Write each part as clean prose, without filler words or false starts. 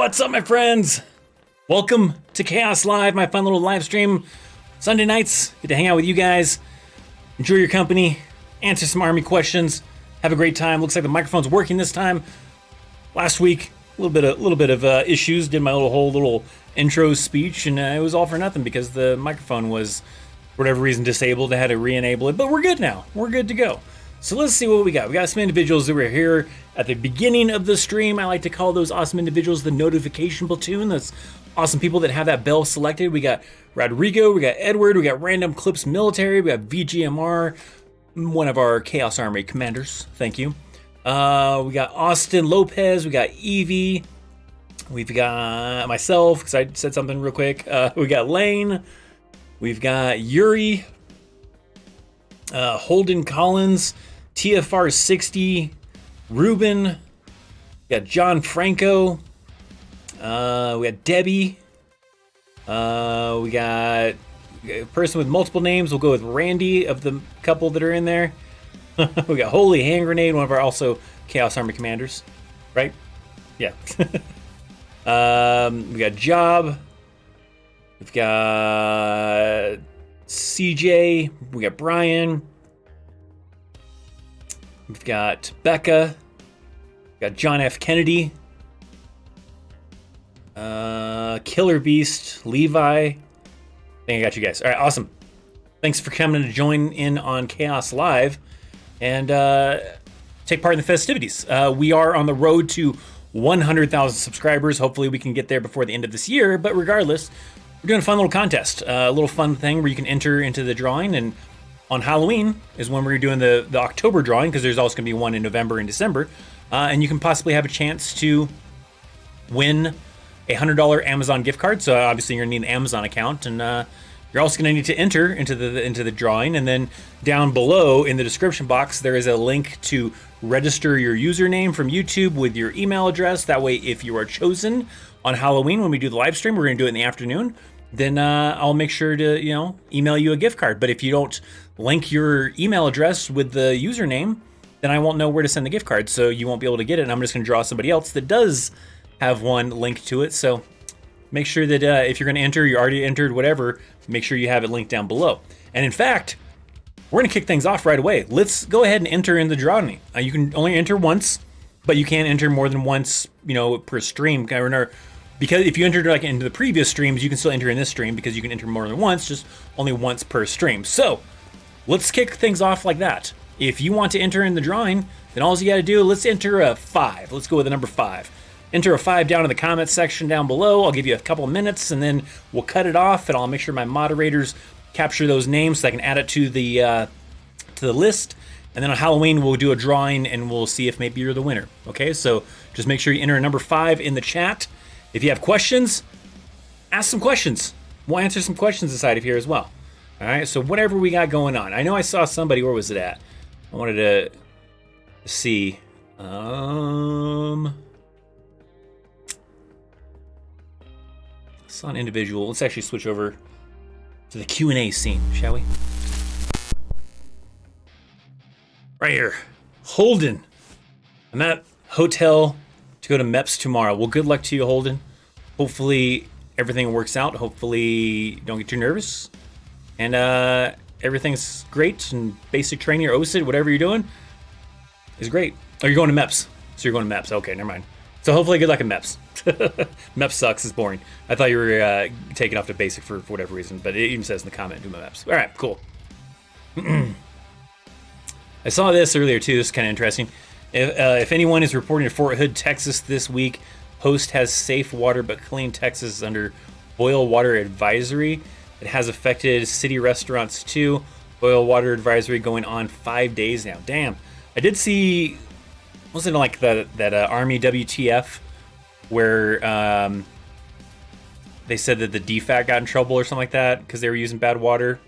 What's up, my friends? Welcome to Chaos Live, my fun little live stream. Sunday nights, get to hang out with you guys, enjoy your company, answer some army questions, have a great time. Looks like the microphone's working this time. Last week, a little bit of issues. Did my whole little intro speech, and it was all for nothing because the microphone was, for whatever reason, disabled. I had to re-enable it, but we're good now. We're good to go. So let's see what we got. We got some individuals that were here at the beginning of the stream. I like to call those awesome individuals the notification platoon. That's awesome people that have that bell selected. We got Rodrigo, we got Edward, we got Random Clips Military, we got VGMR, one of our Chaos Army commanders. Thank you. We got Austin Lopez, we got Evie, we've got myself, because I said something real quick. We got Lane, we've got Yuri, Holden Collins, TFR 60, Ruben, we got John Franco, we got Debbie, we got a person with multiple names. We'll go with Randy of the couple that are in there. We got Holy Hand Grenade, one of our also Chaos Army commanders, right? Yeah. We got Job, we've got CJ, we got Brian, we've got Becca, we got John F. Kennedy, Killer Beast, Levi. I think I got you guys. All right, awesome. Thanks for coming to join in on Chaos Live and take part in the festivities. We are on the road to 100,000 subscribers. Hopefully we can get there before the end of this year, but regardless, we're doing a fun little contest, a little fun thing where you can enter into the drawing, and on Halloween is when we're doing the October drawing, because there's also going to be one in November and December, and you can possibly have a chance to win a $100 Amazon gift card. So obviously you're going to need an Amazon account, and you're also going to need to enter into the drawing, and then down below in the description box there is a link to register your username from YouTube with your email address. That way, if you are chosen on Halloween when we do the live stream, we're going to do it in the afternoon, then I'll make sure to, email you a gift card. But if you don't link your email address with the username, then I won't know where to send the gift card, so you won't be able to get it, and I'm just going to draw somebody else that does have one linked to it. So make sure that if you're going to enter, you already entered, whatever, make sure you have it linked down below. And in fact, we're going to kick things off right away. Let's go ahead and enter in the drawing. You can only enter once, but you can't enter more than once, per stream. Because if you entered like into the previous streams, you can still enter in this stream because you can enter more than once, just only once per stream. So let's kick things off like that. If you want to enter in the drawing, then all you got to do, let's enter a 5. Let's go with the number 5. Enter a 5 down in the comments section down below. I'll give you a couple of minutes, and then we'll cut it off, and I'll make sure my moderators capture those names so I can add it to the list. And then on Halloween, we'll do a drawing, and we'll see if maybe you're the winner. Okay, so just make sure you enter a number 5 in the chat. If you have questions, ask some questions. We'll answer some questions inside of here as well. All right, so whatever we got going on. I know I saw somebody. Where was it at? I wanted to see. Saw an individual. Let's actually switch over to the Q&A scene, shall we? Right here, Holden. I'm at hotel to go to MEPS tomorrow. Well, good luck to you, Holden. Hopefully everything works out. Hopefully you don't get too nervous. And everything's great, and basic training or OSID, whatever you're doing, is great. Oh, you're going to MEPS. So you're going to MEPS. Okay, never mind. So hopefully good luck in MEPS. MEPS sucks, it's boring. I thought you were taking off to basic for whatever reason, but it even says in the comment, do my MEPS. All right, cool. I saw this earlier too. This is kind of interesting. If anyone is reporting to Fort Hood, Texas this week, Host has safe water but clean Texas is under boil water advisory. It has affected city restaurants too. Boil water advisory going on 5 days now. Damn. I did see, wasn't it like that Army WTF where they said that the DFAC got in trouble or something like that because they were using bad water?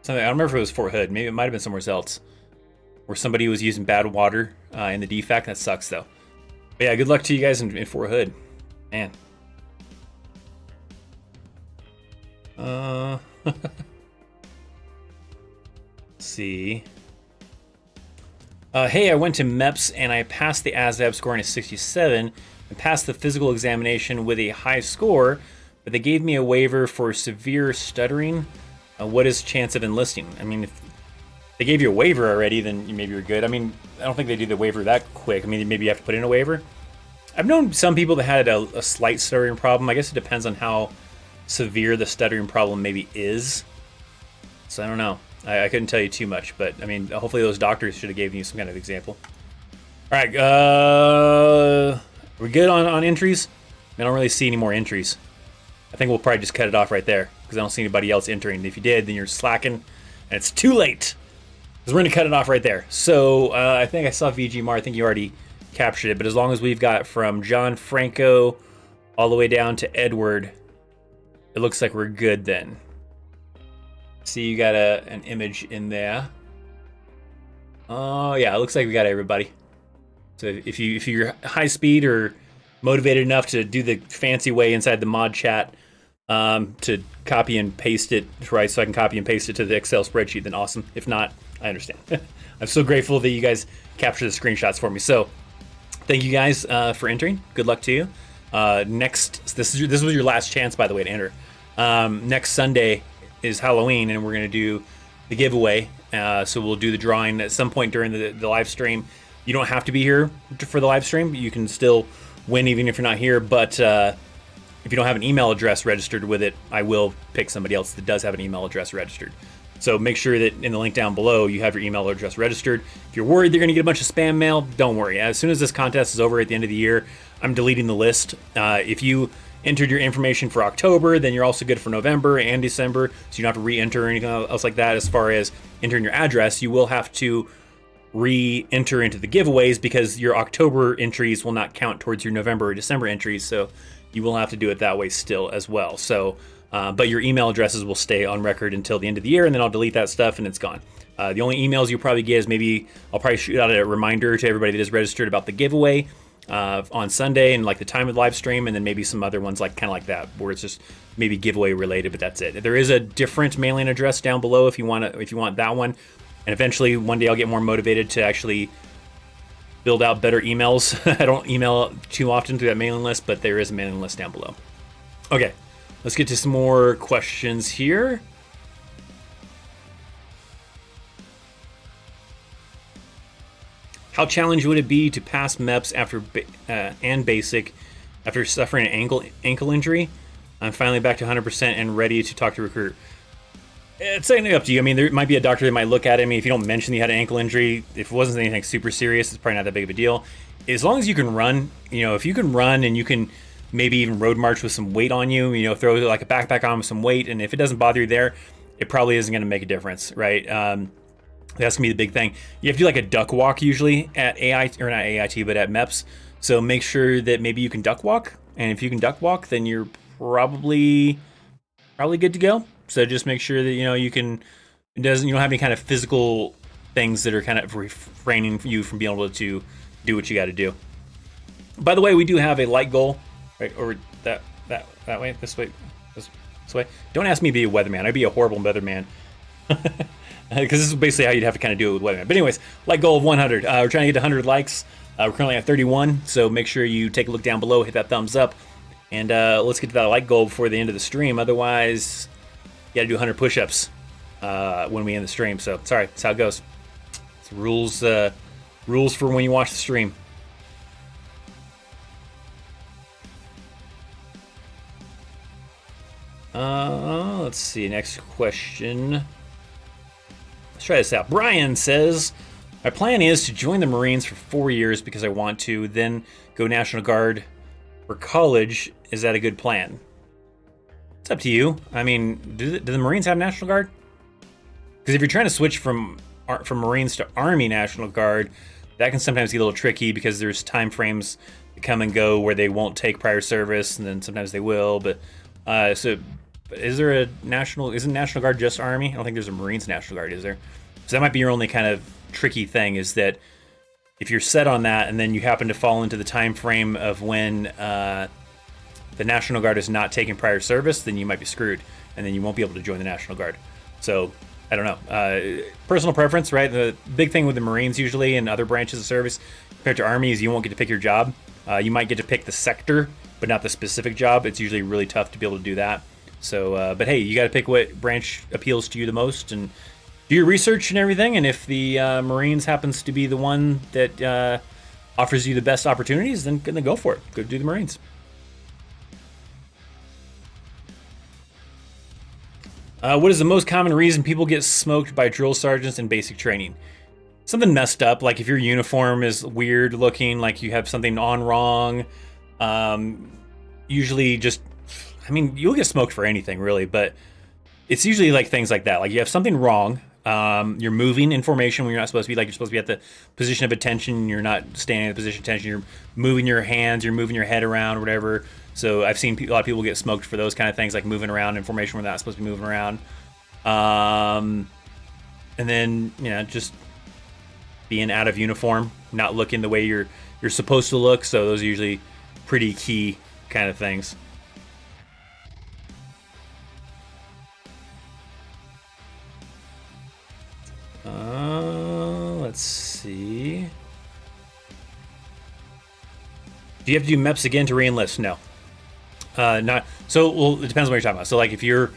Something, I don't remember if it was Fort Hood. Maybe it might have been somewhere else where somebody was using bad water in the DFAC. That sucks though. But yeah, good luck to you guys in Fort Hood. Man. Let's see. Hey, I went to MEPS and I passed the ASVAB scoring a 67. and passed the physical examination with a high score, but they gave me a waiver for severe stuttering. What is chance of enlisting? I mean, if they gave you a waiver already, then maybe you're good. I mean, I don't think they do the waiver that quick. I mean, maybe you have to put in a waiver. I've known some people that had a slight stuttering problem. I guess it depends on how severe the stuttering problem maybe is. So I don't know. I couldn't tell you too much, but I mean, hopefully those doctors should have given you some kind of example. All right, we're good on entries. I don't really see any more entries. I think we'll probably just cut it off right there because I don't see anybody else entering. If you did, then you're slacking, and it's too late. Because we're gonna cut it off right there. So I think I saw VG Mar. I think you already captured it, but as long as we've got from John Franco all the way down to Edward, it looks like we're good then. See, you got an image in there. Oh yeah, it looks like we got everybody. So if you're high speed or motivated enough to do the fancy way inside the mod chat to copy and paste it, right? So I can copy and paste it to the Excel spreadsheet, then awesome. If not, I understand. I'm so grateful that you guys capture the screenshots for me. So thank you guys for entering. Good luck to you. This was your last chance, by the way, to enter. Next Sunday is Halloween, and we're going to do the giveaway. So we'll do the drawing at some point during the live stream. You don't have to be here for the live stream. You can still win even if you're not here. But if you don't have an email address registered with it, I will pick somebody else that does have an email address registered. So make sure that in the link down below, you have your email address registered. If you're worried they're going to get a bunch of spam mail, don't worry. As soon as this contest is over at the end of the year, I'm deleting the list. If you entered your information for October, then you're also good for November and December, so you don't have to re-enter or anything else like that. As far as entering your address, you will have to re-enter into the giveaways because your October entries will not count towards your November or December entries, so you will have to do it that way still as well. So, but your email addresses will stay on record until the end of the year, and then I'll delete that stuff and it's gone. The only emails you'll probably get is maybe I'll probably shoot out a reminder to everybody that is registered about the giveaway on Sunday and like the time of the live stream, and then maybe some other ones like kind of like that where it's just maybe giveaway related, but that's it. There is a different mailing address down below if you want that one, and eventually one day I'll get more motivated to actually build out better emails. I don't email too often through that mailing list, but there is a mailing list down below. Okay, let's get to some more questions here. How challenging would it be to pass MEPS after and basic after suffering an ankle injury? I'm finally back to 100% and ready to talk to a recruiter. It's up to you. I mean, there might be a doctor that might look at it. I mean, if you don't mention you had an ankle injury, if it wasn't anything super serious, it's probably not that big of a deal. As long as you can run, if you can run and you can maybe even road march with some weight on you, throw like a backpack on with some weight, and if it doesn't bother you there, it probably isn't going to make a difference, right? That's gonna be the big thing. You have to do like a duck walk usually at AIT, or not AIT, but at MEPS. So make sure that maybe you can duck walk, and if you can duck walk, then you're probably good to go. So just make sure that you don't have any kind of physical things that are kind of refraining you from being able to do what you got to do. By the way, we do have a light goal, right? Or that way, this way. Don't ask me to be a weatherman. I'd be a horrible weatherman. Because this is basically how you'd have to kind of do it with weatherman. But anyways, like goal of 100. We're trying to get to 100 likes. We're currently at 31, so make sure you take a look down below, hit that thumbs up, and let's get to that like goal before the end of the stream. Otherwise, you gotta do 100 push-ups when we end the stream. So sorry, that's how it goes. It's rules for when you watch the stream. Let's see. Next question. Let's try this out. Brian says, my plan is to join the Marines for 4 years because I want to, then go National Guard for college. Is that a good plan? It's up to you. I mean, do the Marines have National Guard? Because if you're trying to switch from Marines to Army National Guard, that can sometimes get a little tricky because there's time frames that come and go where they won't take prior service, and then sometimes they will. But isn't National Guard just Army? I don't think there's a Marines National Guard, is there? So that might be your only kind of tricky thing, is that if you're set on that and then you happen to fall into the time frame of when the National Guard is not taking prior service, then you might be screwed, and then you won't be able to join the National Guard. So I don't know. Personal preference, right? The big thing with the Marines usually and other branches of service compared to Army is you won't get to pick your job. You might get to pick the sector, but not the specific job. It's usually really tough to be able to do that. So, but hey, you got to pick what branch appeals to you the most and do your research and everything. And if the Marines happens to be the one that offers you the best opportunities, then go for it. Go do the Marines. What is the most common reason people get smoked by drill sergeants in basic training? Something messed up, like if your uniform is weird looking, like you have something on wrong. Usually just, I mean, you'll get smoked for anything really, but it's usually like things like that. Like you have something wrong. You're moving in formation when you're not supposed to be. Like you're supposed to be at the position of attention. You're not standing at the position of attention. You're moving your hands. You're moving your head around, or whatever. So I've seen a lot of people get smoked for those kind of things, like moving around in formation when they're not supposed to be moving around. And then just being out of uniform, not looking the way you're supposed to look. So those are usually pretty key kind of things. Let's see. Do you have to do MEPS again to re-enlist? No. Not so. Well, it depends on what you're talking about. So, like, if you're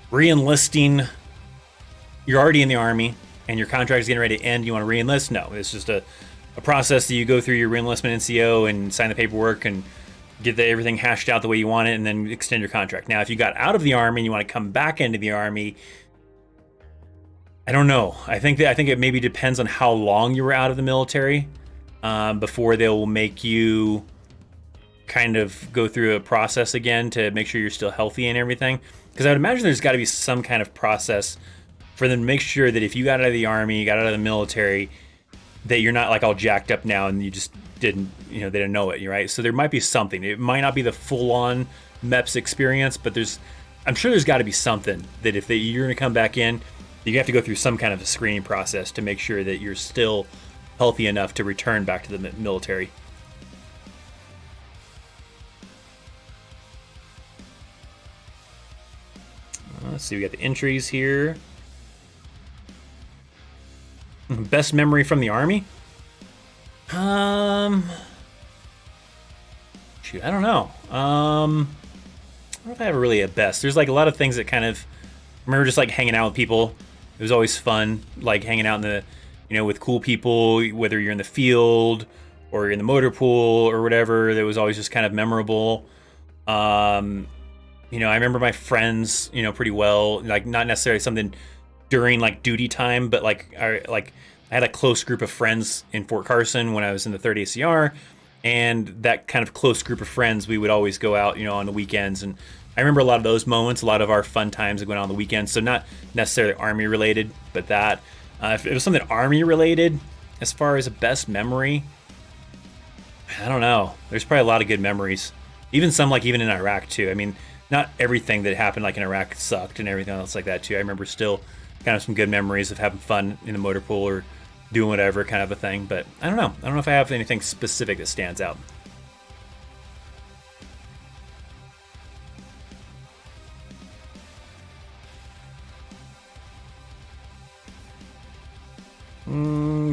re-enlisting, you're already in the Army, and your contract is getting ready to end. You want to re-enlist? No. It's just a process that you go through your re-enlistment NCO and sign the paperwork and get everything hashed out the way you want it, and then extend your contract. Now, if you got out of the Army and you want to come back into the Army, I don't know. I think it maybe depends on how long you were out of the military before they'll make you kind of go through a process again to make sure you're still healthy and everything. Because I would imagine there's got to be some kind of process for them to make sure that if you got out of the Army, you got out of the military, that you're not like all jacked up now and you just didn't, they didn't know it, right? So there might be something. It might not be the full-on MEPS experience, but I'm sure there's got to be something that if you're going to come back in, you have to go through some kind of a screening process to make sure that you're still healthy enough to return back to the military. Let's see, we got the entries here. Best memory from the Army? Shoot, I don't know. I don't know if I have really a best. There's like a lot of things that kind of, I remember just like hanging out with people. It was always fun, like hanging out in the, with cool people, whether you're in the field or you're in the motor pool or whatever. That was always just kind of memorable. I remember my friends, pretty well. Like not necessarily something during like duty time, but I had a close group of friends in Fort Carson when I was in the 3rd ACR, and that kind of close group of friends, we would always go out, on the weekends. And I remember a lot of those moments, a lot of our fun times that went on the weekends. So not necessarily Army related, but that if it was something Army related, as far as a best memory, I don't know. There's probably a lot of good memories, even some like even in Iraq too. I mean, not everything that happened like in Iraq sucked and everything else like that too. I remember still kind of some good memories of having fun in the motor pool or doing whatever kind of a thing. But I don't know. I don't know if I have anything specific that stands out.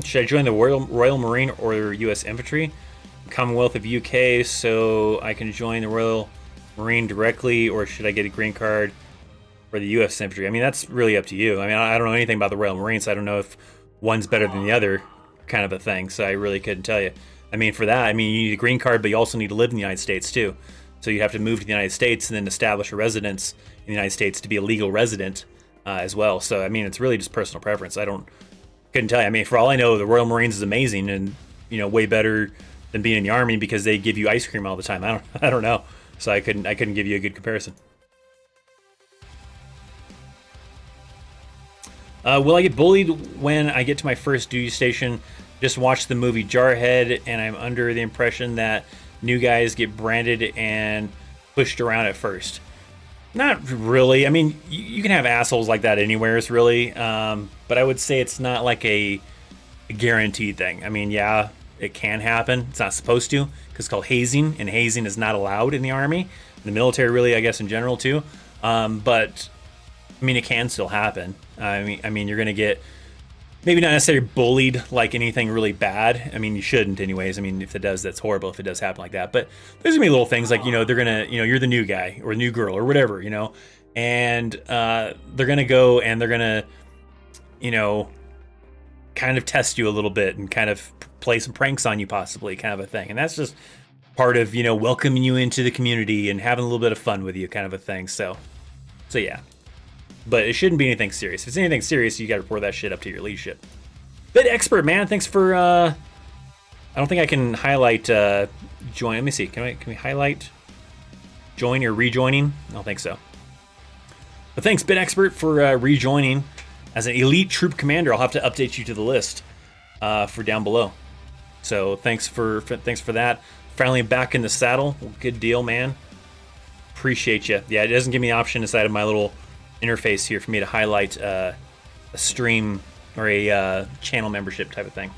Should I join the Royal Marine or U.S. Infantry? Commonwealth of UK, so I can join the Royal Marine directly, or should I get a green card for the U.S. Infantry? I mean, that's really up to you. I mean, I don't know anything about the Royal Marines, so I don't know if one's better than the other kind of a thing, so I really couldn't tell you. I mean, for that, you need a green card, but you also need to live in the United States, too. So you have to move to the United States and then establish a residence in the United States to be a legal resident as well. So, I mean, it's really just personal preference. Couldn't tell you. I mean, for all I know, the Royal Marines is amazing and, way better than being in the Army because they give you ice cream all the time. I don't know. So I couldn't give you a good comparison. Will I get bullied when I get to my first duty station? Just watched the movie Jarhead, and I'm under the impression that new guys get branded and pushed around at first. Not really. I mean, you can have assholes like that anywhere, really. But I would say it's not like a guaranteed thing. I mean, yeah, it can happen. It's not supposed to, because it's called hazing, and hazing is not allowed in the Army, in the military, really, I guess, in general, too. But I mean, it can still happen. I mean, you're going to get maybe not necessarily bullied like anything really bad. I mean, you shouldn't anyways. I mean, if it does, that's horrible if it does happen like that. But there's gonna be little things like, they're gonna, you're the new guy or new girl or whatever, and they're gonna go and they're gonna, kind of test you a little bit and kind of play some pranks on you possibly, kind of a thing. And that's just part of, welcoming you into the community and having a little bit of fun with you, kind of a thing. So yeah. But it shouldn't be anything serious. If it's anything serious, you got to report that shit up to your leadership. Bit expert, man. Thanks for. I don't think I can highlight join. Let me see. Can we highlight join or rejoining? I don't think so. But thanks, Bit expert, for rejoining as an elite troop commander. I'll have to update you to the list for down below. So thanks for that. Finally back in the saddle. Good deal, man. Appreciate you. Yeah, it doesn't give me the option inside of my little interface here for me to highlight a stream or a channel membership type of thing.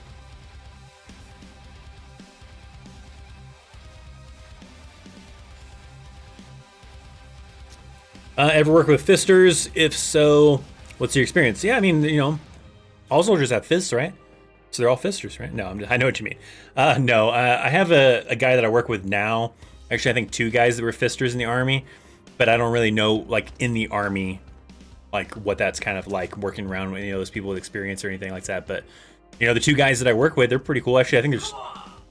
Ever work with fisters? If so, what's your experience? Yeah, I mean, all soldiers have fists, right? So they're all fisters, right? No, I know what you mean. No, I have a guy that I work with now. Actually, I think 2 guys that were fisters in the Army, but I don't really know, like, in the Army, like, what that's kind of like working around with, those people with experience or anything like that. But, the 2 guys that I work with, they're pretty cool. Actually, I think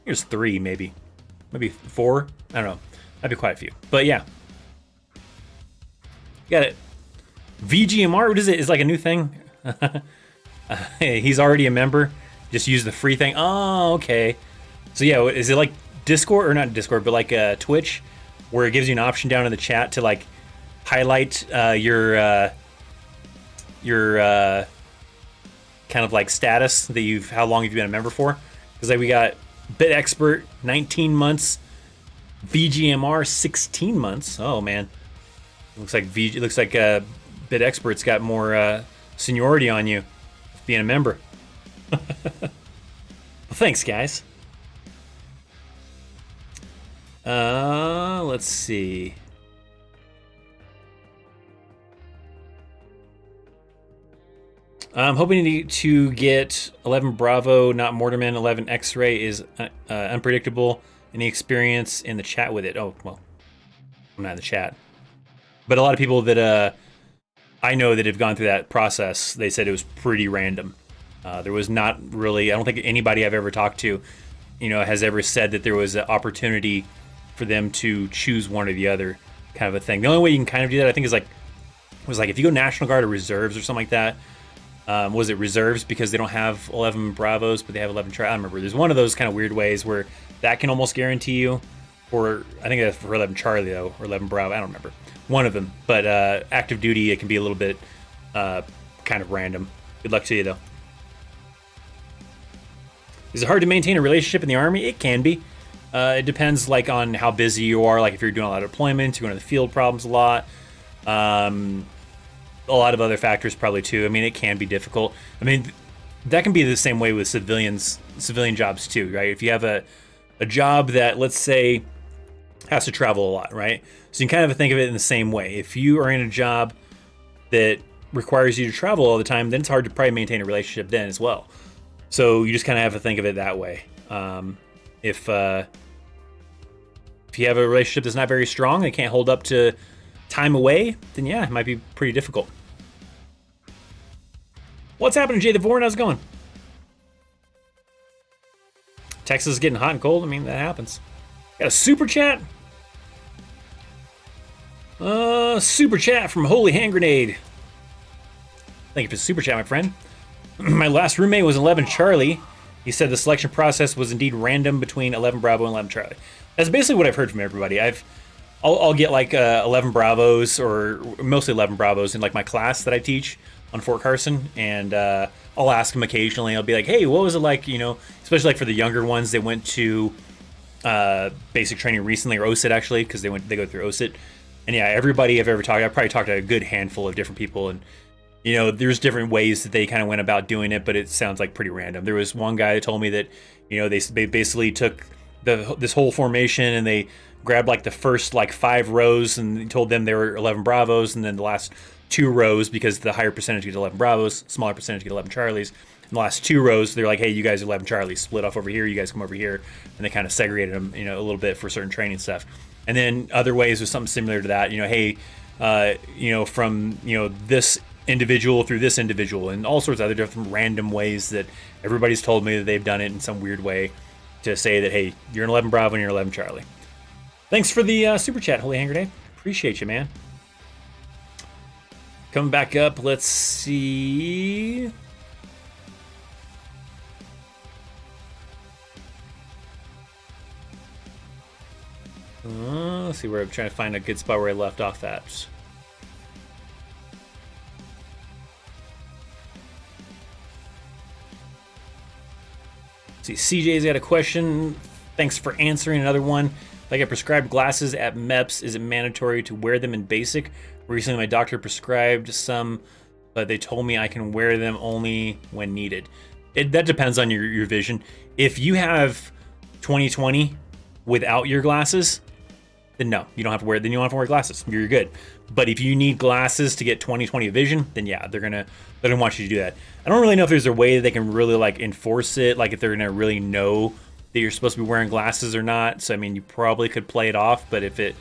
there's 3, maybe 4. I don't know. That'd be quite a few. But yeah. Got it. VGMR, what is it? Is like a new thing? He's already a member. Just use the free thing. Oh, okay. So yeah, is it like Discord, or not Discord, but like Twitch, where it gives you an option down in the chat to like highlight your kind of like status that how long you've been a member for? Because like we got Bit Expert 19 months, VGMR 16 months. Oh man, looks like Bit Expert's got more seniority on you being a member. Well, thanks, guys. Let's see. I'm hoping to get 11 Bravo, not Mortarman. 11 X-Ray is unpredictable. Any experience in the chat with it? Oh, well, I'm not in the chat. But a lot of people that I know that have gone through that process, they said it was pretty random. There was not really, I don't think anybody I've ever talked to, has ever said that there was an opportunity for them to choose one or the other, kind of a thing. The only way you can kind of do that, I think, is was if you go National Guard or Reserves or something like that. Was it Reserves because they don't have 11 Bravos, but they have 11 Charlie? I don't remember. There's one of those kind of weird ways where that can almost guarantee you, or I think that's for 11 Charlie though, or 11 Bravo. I don't remember. One of them. But active duty, it can be a little bit kind of random. Good luck to you though. Is it hard to maintain a relationship in the Army? It can be. It depends on how busy you are. Like if you're doing a lot of deployments, you're going to the field problems a lot. A lot of other factors probably too. I mean, it can be difficult. I mean, that can be the same way with civilian jobs too, right? If you have a job that, let's say, has to travel a lot, right? So you can kind of think of it in the same way. If you are in a job that requires you to travel all the time, then it's hard to probably maintain a relationship then as well. So you just kind of have to think of it that way. If you have a relationship that's not very strong, they can't hold up to time away, then yeah, it might be pretty difficult. What's happening, Jay the Vorn? How's it going? Texas is getting hot and cold. I mean, that happens. Got a super chat. Super chat from Holy Hand Grenade. Thank you for the super chat, my friend. My last roommate was 11 Charlie. He said the selection process was indeed random between 11 Bravo and 11 Charlie. That's basically what I've heard from everybody. I'll get 11 Bravos, or mostly 11 Bravos in my class that I teach on Fort Carson, and I'll ask them occasionally. I'll be like, hey, what was it like, especially for the younger ones. They went to basic training recently, or OSIT actually, because they go through OSIT. And yeah, everybody I've ever I've probably talked to a good handful of different people, and there's different ways that they kind of went about doing it, but it sounds like pretty random. There was one guy that told me that, they basically took this whole formation and they grabbed the first 5 rows and told them there were 11 Bravos, and then the last 2 rows, because the higher percentage get 11 Bravos, smaller percentage get 11 Charlies, In the last 2 rows, they're like, hey, you guys are 11 Charlie, split off over here, you guys come over here, and they kind of segregated them, a little bit for certain training stuff. And then other ways was something similar to that, hey, from this individual through this individual, and all sorts of other different random ways that everybody's told me that they've done it in some weird way to say that, hey, you're an 11 Bravo and you're 11 Charlie. Thanks for the super chat, Holy Hand Grenade. Appreciate you, man. Coming back up, let's see. Let's see where I'm trying to find a good spot where I left off at. Let's see, CJ's got a question. Thanks for answering another one. If I get prescribed glasses at MEPS, is it mandatory to wear them in basic? Recently, my doctor prescribed some, but they told me I can wear them only when needed. That depends on your vision. If you have 20/20 without your glasses, then no, you don't have to wear. Then you don't have to wear glasses. You're good. But if you need glasses to get 20/20 vision, then yeah, they're gonna want you to do that. I don't really know if there's a way that they can really like enforce it, like if they're gonna really know that you're supposed to be wearing glasses or not. So I mean, you probably could play it off, but if it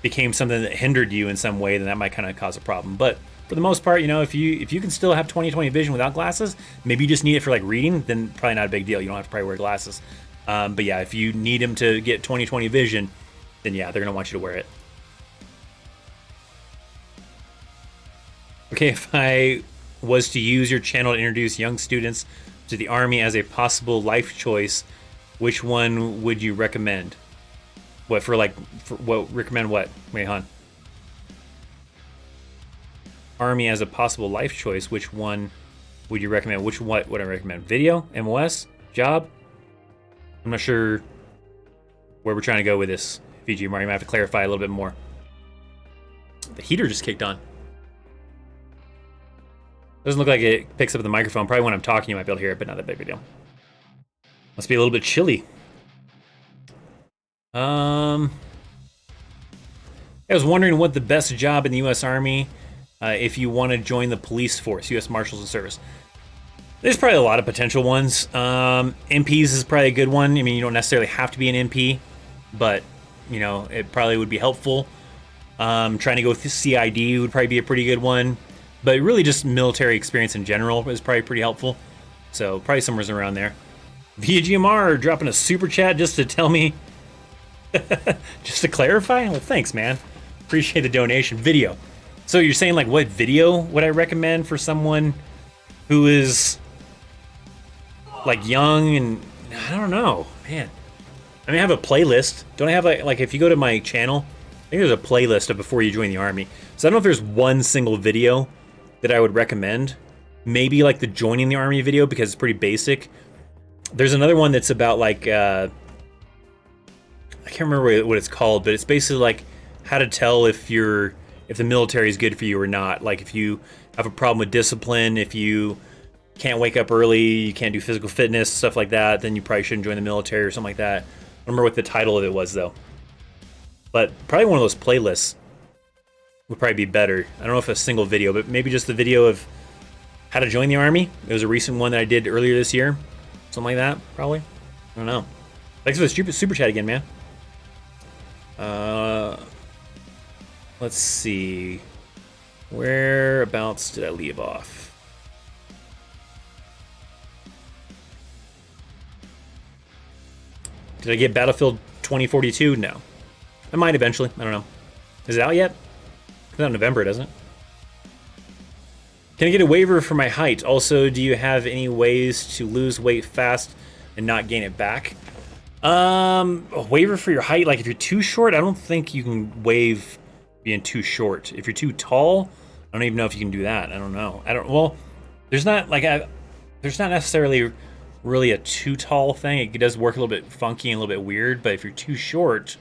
became something that hindered you in some way, then that might kind of cause a problem. But for the most part, if you can still have 20/20 vision without glasses, maybe you just need it for like reading, then probably not a big deal. You don't have to probably wear glasses. But yeah, if you need them to get 20/20 vision, then yeah, they're gonna want you to wear it. Okay, if I was to use your channel to introduce young students to the Army as a possible life choice, which one would you recommend? Recommend what? Wait, hon. Army as a possible life choice, which one would you recommend? What would I recommend? Video? MOS? Job? I'm not sure where we're trying to go with this, VG Mario. You might have to clarify a little bit more. The heater just kicked on. Doesn't look like it picks up the microphone. Probably when I'm talking, you might be able to hear it, but not that big of a deal. Must be a little bit chilly. I was wondering what the best job in the U.S. Army if you want to join the police force, U.S. Marshals and Service. There's probably a lot of potential ones. MPs is probably a good one. I mean, you don't necessarily have to be an MP, but it probably would be helpful. Trying to go with CID would probably be a pretty good one. But really just military experience in general is probably pretty helpful. So probably somewhere around there. VGMR dropping a super chat just to tell me, just to clarify? Well, thanks, man. Appreciate the donation. Video. So you're saying like what video would I recommend for someone who is like young and I don't know, man. I mean, I have a playlist. Don't I have like if you go to my channel, I think there's a playlist of before you join the Army. So I don't know if there's one single video that I would recommend. Maybe like the joining the Army video because it's pretty basic. There's another one that's about like I can't remember what it's called, but it's basically like how to tell if the military is good for you or not. Like if you have a problem with discipline, if you can't wake up early, you can't do physical fitness, stuff like that, then you probably shouldn't join the military or something like that. I don't remember what the title of it was though. But probably one of those playlists would probably be better. I don't know if a single video, but maybe just the video of how to join the Army. It was a recent one that I did earlier this year. Something like that, probably. I don't know. Thanks for the super chat again, man. Let's see. Whereabouts did I leave off? Did I get Battlefield 2042? No. I might eventually. I don't know. Is it out yet? It's out in November, doesn't it? Can I get a waiver for my height? Also, do you have any ways to lose weight fast and not gain it back? A waiver for your height? Like if you're too short, I don't think you can waive being too short. If you're too tall, I don't even know if you can do that. I don't know. Well, there's not necessarily really a too tall thing. It does work a little bit funky and a little bit weird, but if you're too short,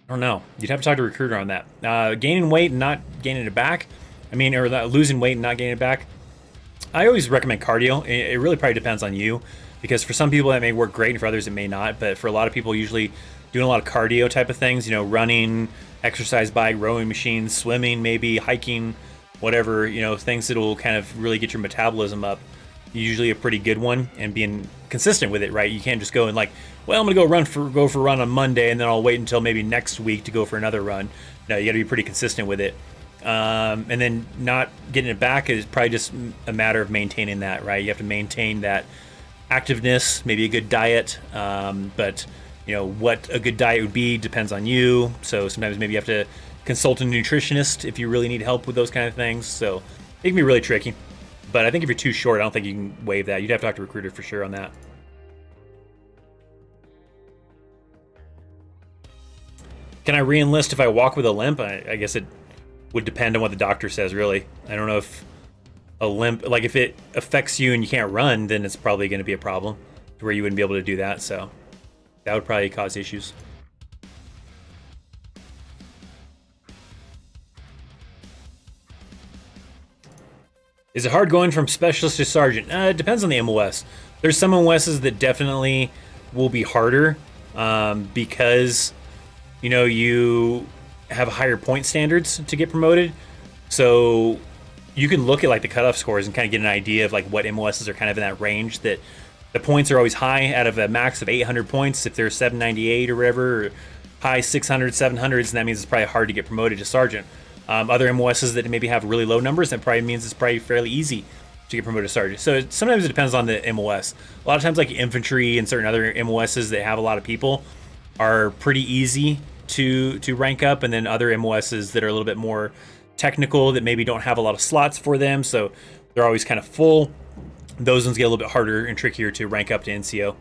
I don't know. You'd have to talk to a recruiter on that. Gaining weight and not gaining it back. Or losing weight and not gaining it back. I always recommend cardio. It really probably depends on you, because for some people that may work great and for others it may not. But for a lot of people, usually doing a lot of cardio type of things, running, exercise bike, rowing machines, swimming, maybe hiking, whatever, things that will kind of really get your metabolism up. usually a pretty good one, and being consistent with it, right? You can't just go and like, well, I'm gonna go for a run on Monday, and then I'll wait until maybe next week to go for another run. No, you got to be pretty consistent with it. And then not getting it back is probably just a matter of maintaining that, right? You have to maintain that activeness, maybe a good diet. But what a good diet would be depends on you. So sometimes maybe you have to consult a nutritionist if you really need help with those kind of things. So it can be really tricky. But I think if you're too short, I don't think you can waive that. You'd have to talk to a recruiter for sure on that. Can I re-enlist if I walk with a limp? I guess it would depend on what the doctor says, really. I don't know if a limp, like if it affects you and you can't run, then it's probably going to be a problem to where you wouldn't be able to do that. So that would probably cause issues. Is it hard going from specialist to sergeant? It depends on the MOS. There's some MOSs that definitely will be harder because you have higher point standards to get promoted. So you can look at like the cutoff scores and kind of get an idea of like what MOSs are kind of in that range, that the points are always high out of a max of 800 points. If they're 798 or whatever, or high 600, 700s, and that means it's probably hard to get promoted to sergeant. Other MOSs that maybe have really low numbers, that probably means it's probably fairly easy to get promoted to sergeant. So sometimes it depends on the MOS. A lot of times like infantry and certain other MOSs that have a lot of people are pretty easy to rank up, and then other MOSs that are a little bit more technical that maybe don't have a lot of slots for them, so they're always kind of full. Those ones get a little bit harder and trickier to rank up to NCO.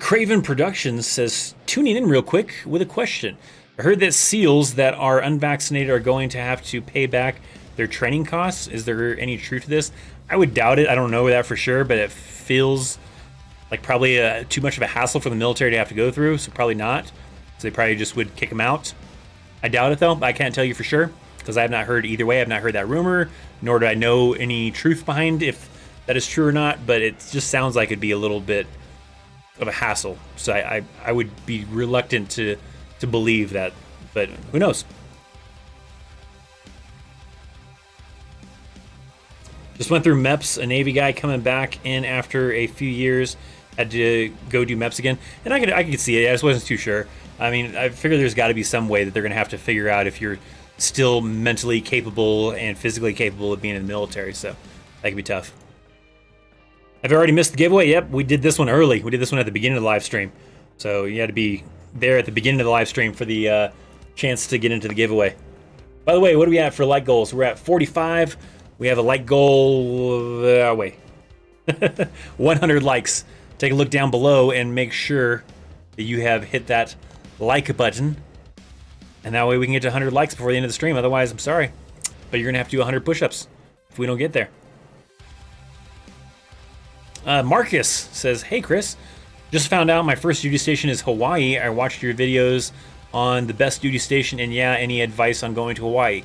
Craven Productions says, tuning in real quick with a question. I heard that SEALs that are unvaccinated are going to have to pay back their training costs. Is there any truth to this? I would doubt it. I don't know that for sure, but it feels like probably too much of a hassle for the military to have to go through, so probably not. So they probably just would kick them out. I doubt it, though. I can't tell you for sure, because I have not heard either way. I have not heard that rumor, nor do I know any truth behind if that is true or not, but it just sounds like it'd be a little bit of a hassle. So I would be reluctant to believe that, but who knows? Just went through MEPS, a Navy guy coming back in after a few years, had to go do MEPS again, and I could see it. I just wasn't too sure. I mean, I figure there's got to be some way that they're going to have to figure out if you're still mentally capable and physically capable of being in the military, so that could be tough. Have you already missed the giveaway? Yep, we did this one early. We did this one at the beginning of the live stream, so you had to be there at the beginning of the live stream for the chance to get into the giveaway. By the way, what are we at for like goals? We're at 45. We have a like goal, 100 likes. Take a look down below and make sure that you have hit that like button. And that way we can get to 100 likes before the end of the stream. Otherwise, I'm sorry, but you're going to have to do 100 push-ups if we don't get there. Marcus says, hey, Chris. Just found out my first duty station is Hawaii. I watched your videos on the best duty station, and yeah, any advice on going to Hawaii?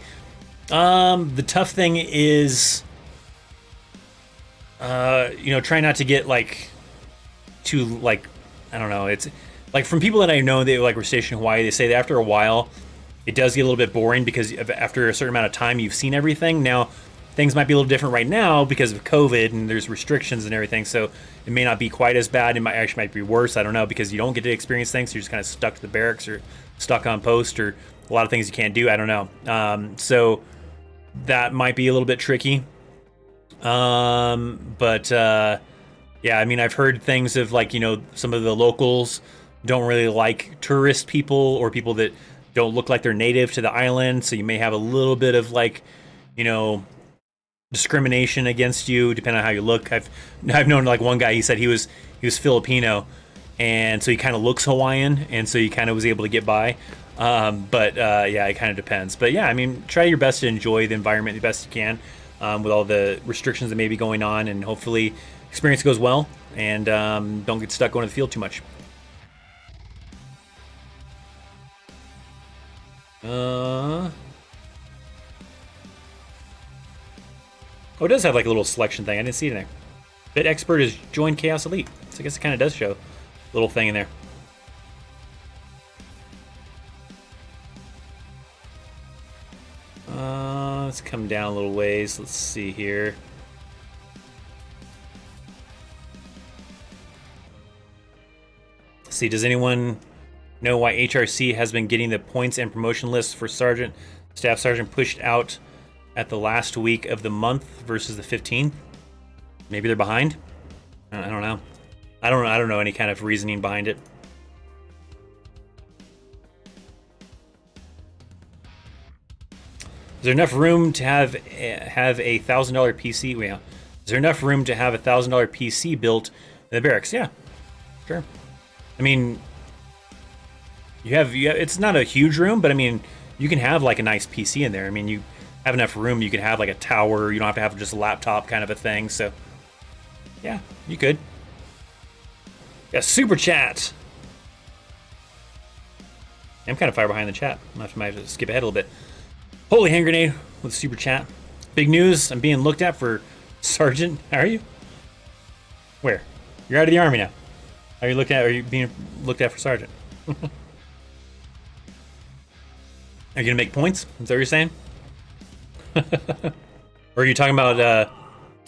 The tough thing is, try not to get too I don't know. It's like from people that I know that were stationed in Hawaii, they say that after a while, it does get a little bit boring because after a certain amount of time, you've seen everything. Now, things might be a little different right now because of COVID and there's restrictions and everything, so it may not be quite as bad. It might be worse. I don't know, because you don't get to experience things. So you're just kind of stuck to the barracks or stuck on post, or a lot of things you can't do. I don't know. So that might be a little bit tricky. Yeah, I mean, I've heard things of some of the locals don't really like tourist people or people that don't look like they're native to the island. So you may have a little bit of discrimination against you depending on how you look. I've known one guy, he said he was Filipino, and so he kind of looks Hawaiian, and so he kind of was able to get by. Yeah, it kind of depends. But yeah, I mean, try your best to enjoy the environment the best you can with all the restrictions that may be going on, and hopefully experience goes well, and don't get stuck going to the field too much. Oh, it does have a little selection thing. I didn't see it in there. Bit Expert has joined Chaos Elite. So I guess it kind of does show a little thing in there. Let's come down a little ways. Let's see here. Let's see, does anyone know why HRC has been getting the points and promotion lists for sergeant, staff sergeant pushed out at the last week of the month versus the 15th? Maybe they're behind? I don't know. I don't know any kind of reasoning behind it. Is there enough room to have a $1,000 PC? Yeah. Is there enough room to have a $1,000 PC built in the barracks? Yeah, sure. I mean, you have it's not a huge room, but I mean, you can have like a nice PC in there. I mean, you have enough room. You can have like a tower. You don't have to have just a laptop kind of a thing. So, yeah, you could. Yeah, super chat. I'm kind of far behind the chat. I might have to skip ahead a little bit. Holy hand grenade with super chat. Big news. I'm being looked at for sergeant. How are you? Where? You're out of the army now. Are you being looked at for sergeant? Are you gonna make points? Is that what you're saying? Or are you talking about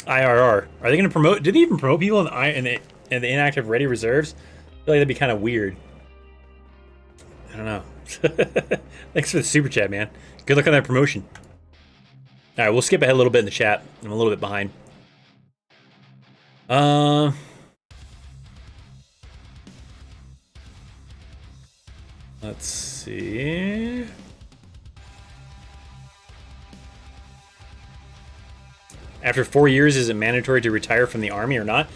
IRR? Are they gonna promote? Did they even promote people in the inactive ready reserves? I feel like that'd be kind of weird. I don't know. Thanks for the super chat, man. Good luck on that promotion. All right, we'll skip ahead a little bit in the chat. I'm a little bit behind. Let's see. After 4 years, is it mandatory to retire from the army or not?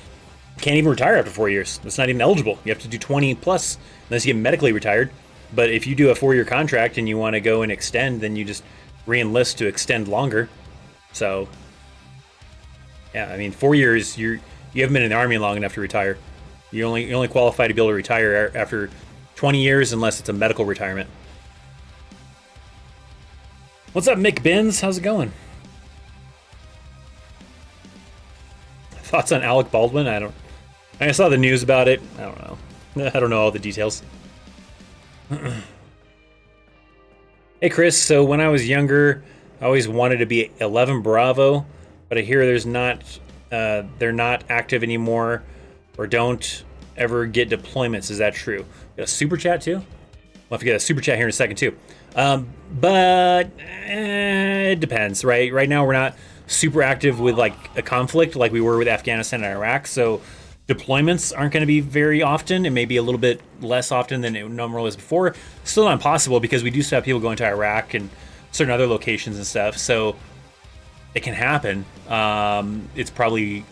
You can't even retire after 4 years. That's not even eligible. You have to do 20 plus unless you get medically retired. But if you do a 4-year contract and you want to go and extend, then you just re-enlist to extend longer. So, yeah, I mean, 4 years, you haven't been in the army long enough to retire. You're only qualified to be able to retire after 20 years unless it's a medical retirement. What's up, Mick Benz? How's it going? Thoughts on Alec Baldwin? I saw the news about it. I don't know. I don't know all the details. Hey Chris, so when I was younger, I always wanted to be 11 Bravo, but I hear they're not active anymore or don't ever get deployments. Is that true? Got a super chat too? We'll have to get a super chat here in a second too. But it depends, right? Right now we're not super active with like a conflict like we were with Afghanistan and Iraq, so deployments aren't going to be very often. It may be a little bit less often than it normally was before. Still not impossible because we do still have people going to Iraq and certain other locations and stuff, so it can happen. It's probably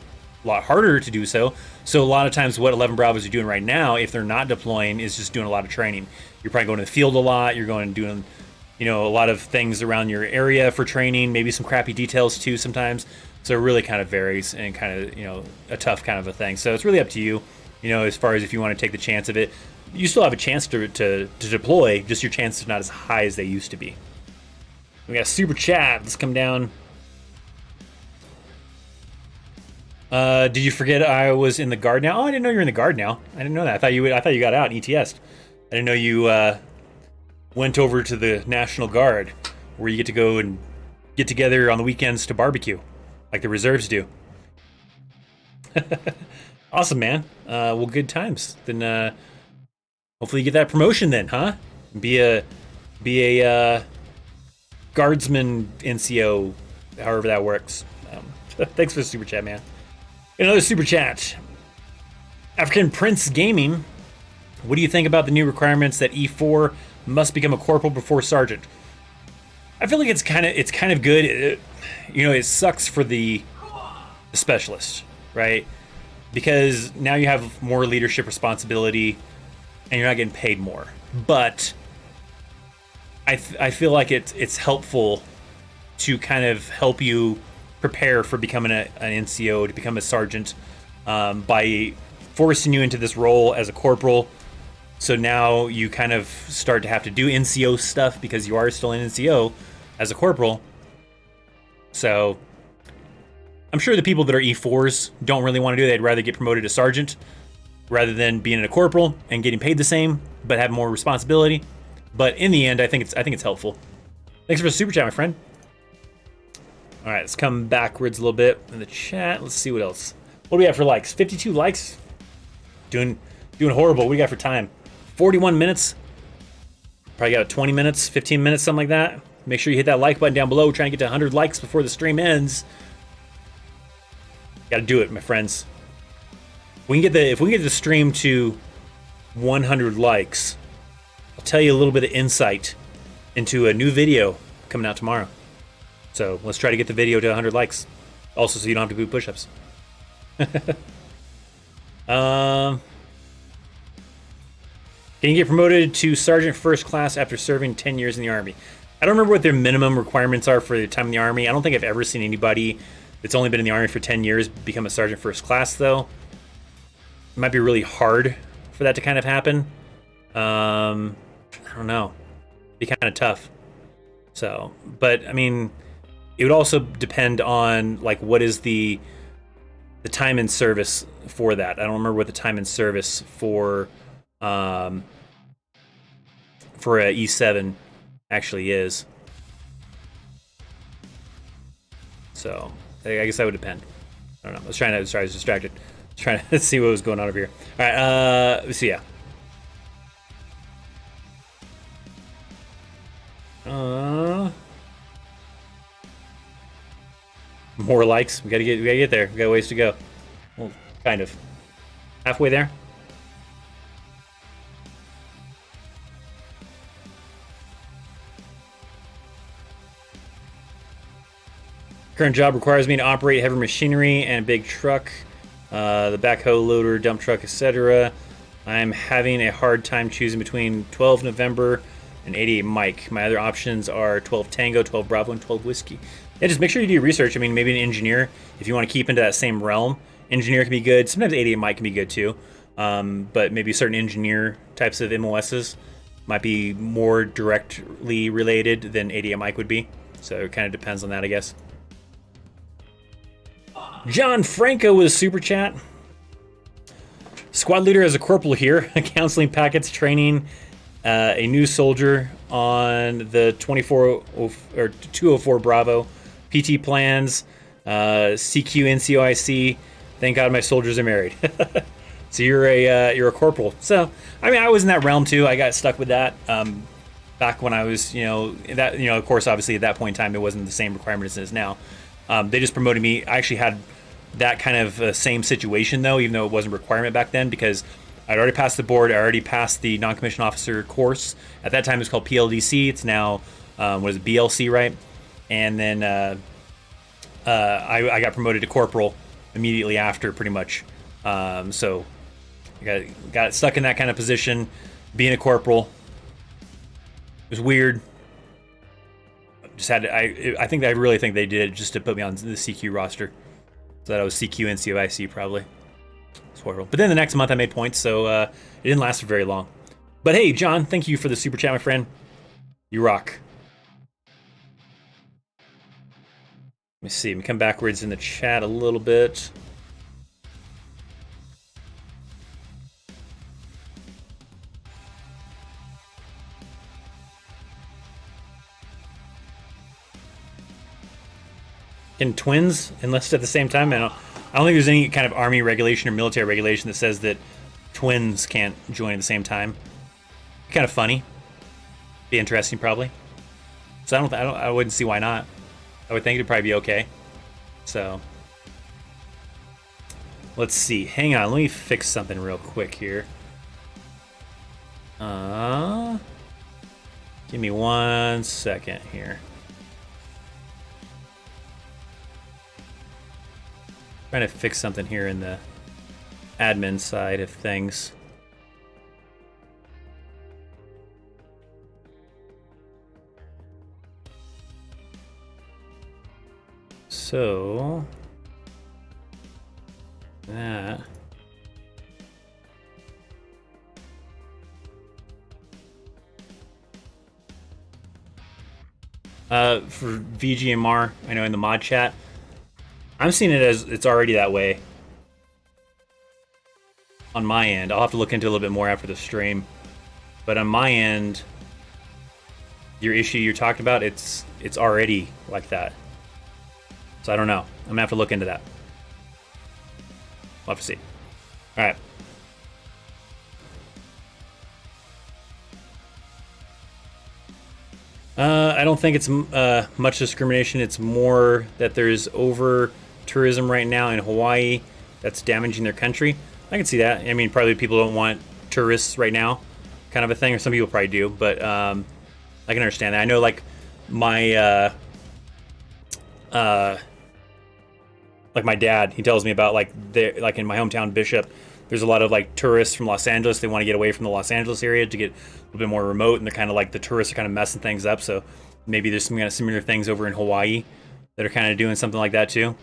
a lot harder to do so. So a lot of times what 11 Bravos are doing right now, if they're not deploying, is just doing a lot of training. You're probably going to the field a lot. You're going and doing, a lot of things around your area for training, maybe some crappy details too sometimes. So it really kind of varies and kind of, a tough kind of a thing. So it's really up to you, as far as if you want to take the chance of it. You still have a chance to deploy, just your chances are not as high as they used to be. We got a super chat. Let's come down. Did you forget I was in the Guard now? Oh, I didn't know you were in the Guard now. I didn't know that. I thought you got out and ETS'd. I didn't know you went over to the National Guard, where you get to go and get together on the weekends to barbecue, like the reserves do. Awesome, man. Well, good times. Then hopefully you get that promotion then, huh? Be a guardsman NCO, however that works. Thanks for the super chat, man. Another super chat. African Prince Gaming. What do you think about the new requirements that E4 must become a corporal before sergeant? I feel like it's kind of good. It sucks for the specialist, right? Because now you have more leadership responsibility and you're not getting paid more. But I feel like it's helpful to kind of help you prepare for becoming an NCO, to become a sergeant, by forcing you into this role as a corporal. So now you kind of start to have to do NCO stuff because you are still an NCO as a corporal. So I'm sure the people that are E4s don't really want to do that. They'd rather get promoted to sergeant rather than being a corporal and getting paid the same, but have more responsibility. But in the end, I think it's helpful. Thanks for the super chat, my friend. All right, let's come backwards a little bit in the chat. Let's see what else. What do we have for likes? 52 likes. Doing horrible. What do we got for time? 41 minutes. Probably got 20 minutes, 15 minutes, something like that. Make sure you hit that like button down below. We're trying to get to 100 likes before the stream ends. Got to do it, my friends. If we can get the stream to 100 likes, I'll tell you a little bit of insight into a new video coming out tomorrow. So let's try to get the video to 100 likes. Also, so you don't have to do push-ups. Can you get promoted to Sergeant First Class after serving 10 years in the Army? I don't remember what their minimum requirements are for their time in the Army. I don't think I've ever seen anybody that's only been in the Army for 10 years become a Sergeant First Class, though. It might be really hard for that to kind of happen. I don't know. It'd be kind of tough. So, but, I mean, it would also depend on, like, what is the time in service for that. I don't remember what the time in service for a E7 actually is. So I guess that would depend. I don't know. I was distracted. Trying to see what was going on over here. All right. So yeah. More likes. We gotta get there. We got a ways to go. Well, kind of. Halfway there. Current job requires me to operate heavy machinery and a big truck, the backhoe loader, dump truck, etc. I'm having a hard time choosing between 12 November and 88 Mike. My other options are 12 Tango, 12 Bravo, and 12 Whiskey. Yeah, just make sure you do your research. I mean, maybe an engineer, if you want to keep into that same realm. Engineer can be good. Sometimes 88 Mike can be good too. But maybe certain engineer types of MOSs might be more directly related than 88 Mike would be. So it kind of depends on that, I guess. John Franco with a super chat. Squad leader as a corporal here. Counseling packets, training a new soldier on the 204 Bravo. PT plans, CQ, NCOIC. Thank God my soldiers are married. So you're a corporal. So I mean, I was in that realm too. I got stuck with that back when I was, of course, obviously at that point in time, it wasn't the same requirement as it is now. They just promoted me. I actually had that kind of same situation though, even though it wasn't a requirement back then, because I'd already passed the board. I already passed the non-commissioned officer course. At that time, it was called PLDC. It's now BLC, right? And then I got promoted to corporal immediately after, pretty much. So I got stuck in that kind of position, being a corporal. It was weird. I really think they did it just to put me on the CQ roster, so that I was CQ and COIC probably. It's horrible. But then the next month I made points, so it didn't last for very long. But hey, John, thank you for the super chat, my friend. You rock. Let me see. Let me come backwards in the chat a little bit. Can twins enlist at the same time? I don't think there's any kind of army regulation or military regulation that says that twins can't join at the same time. Kind of funny. Be interesting, probably. So I wouldn't see why not. I would think it'd probably be okay. So let's see. Hang on, let me fix something real quick here. Give me 1 second here. Trying to fix something here in the admin side of things. So that for VGMR, I know in the mod chat, I'm seeing it as it's already that way on my end. I'll have to look into it a little bit more after the stream. But on my end, your issue you're talking about, it's already like that. So I don't know. I'm gonna have to look into that. We'll have to see. All right. I don't think it's much discrimination. It's more that there's over tourism right now in Hawaii that's damaging their country. I can see that. I mean, probably people don't want tourists right now, kind of a thing, or some people probably do, but I can understand that. I know, like my like my dad, he tells me about like in my hometown Bishop, there's a lot of like tourists from Los Angeles. They want to get away from the Los Angeles area to get a little bit more remote, and they're kind of like the tourists are kind of messing things up. So maybe there's some kind of similar things over in Hawaii that are kind of doing something like that too.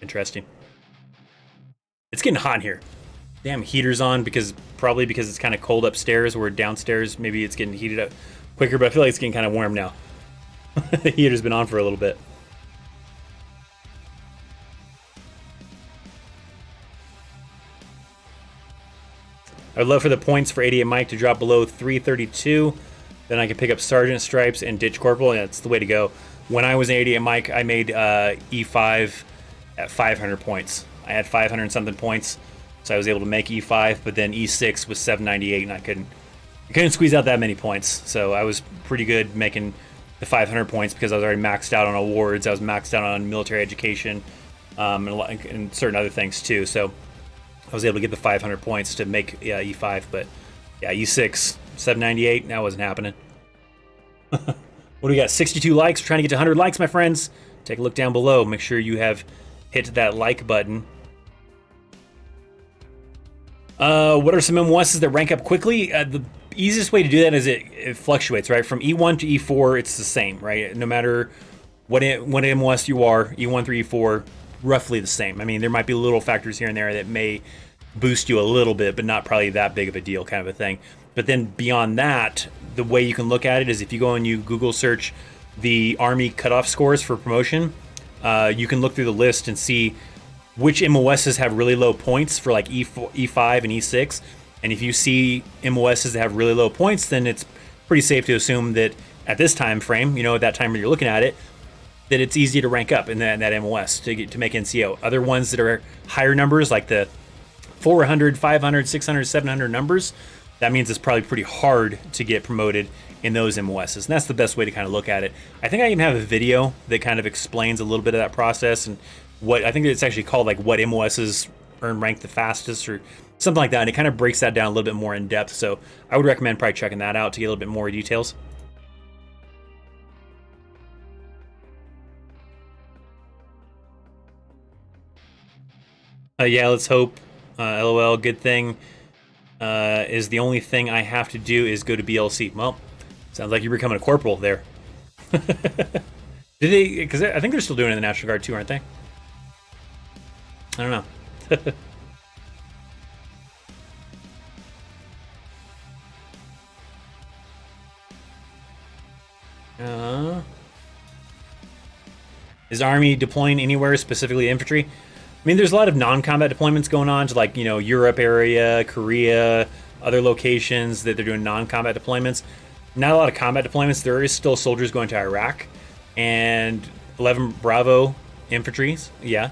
Interesting. It's getting hot in here. Damn, heater's on probably because it's kind of cold upstairs, where downstairs maybe it's getting heated up quicker, but I feel like it's getting kind of warm now. The heater's been on for a little bit. I'd love for the points for 88 Mike to drop below 332. Then I can pick up Sergeant Stripes and Ditch Corporal. And that's the way to go. When I was an 88 Mike, I made E5 at 500 points. I had 500 and something points, so I was able to make E5. But then E6 was 798, and I couldn't squeeze out that many points. So I was pretty good making the 500 points because I was already maxed out on awards. I was maxed out on military education, and certain other things too. So I was able to get the 500 points to make E5, but yeah, E6, 798, that wasn't happening. What do we got? 62 likes. We're trying to get to 100 likes, my friends. Take a look down below. Make sure you have hit that like button. What are some MOSs that rank up quickly? The easiest way to do that is it fluctuates, right? From E1 to E4, it's the same, right? No matter what MOS you are, E1 through E4, roughly the same. I mean, there might be little factors here and there that may boost you a little bit, but not probably that big of a deal, kind of a thing. But then beyond that, the way you can look at it is if you go and you Google search the Army cutoff scores for promotion, you can look through the list and see which MOSs have really low points for like E4, E5 and E6. And if you see MOSs that have really low points, then it's pretty safe to assume that at this time frame, at that time when you're looking at it, that it's easy to rank up in that MOS to make NCO. Other ones that are higher numbers, like the 400, 500, 600, 700 numbers, that means it's probably pretty hard to get promoted in those MOSs. And that's the best way to kind of look at it. I think I even have a video that kind of explains a little bit of that process, and what I think it's actually called like what MOSs earn rank the fastest or something like that. And it kind of breaks that down a little bit more in depth. So I would recommend probably checking that out to get a little bit more details. Yeah, let's hope. LOL, good thing is the only thing I have to do is go to BLC. Well, sounds like you're becoming a corporal there. Did they? Because I think they're still doing it in the National Guard too, aren't they? I don't know. Is Army deploying anywhere, specifically infantry? I mean, there's a lot of non-combat deployments going on to like, Europe area, Korea, other locations that they're doing non-combat deployments. Not a lot of combat deployments. There is still soldiers going to Iraq, and 11 Bravo infantries. Yeah,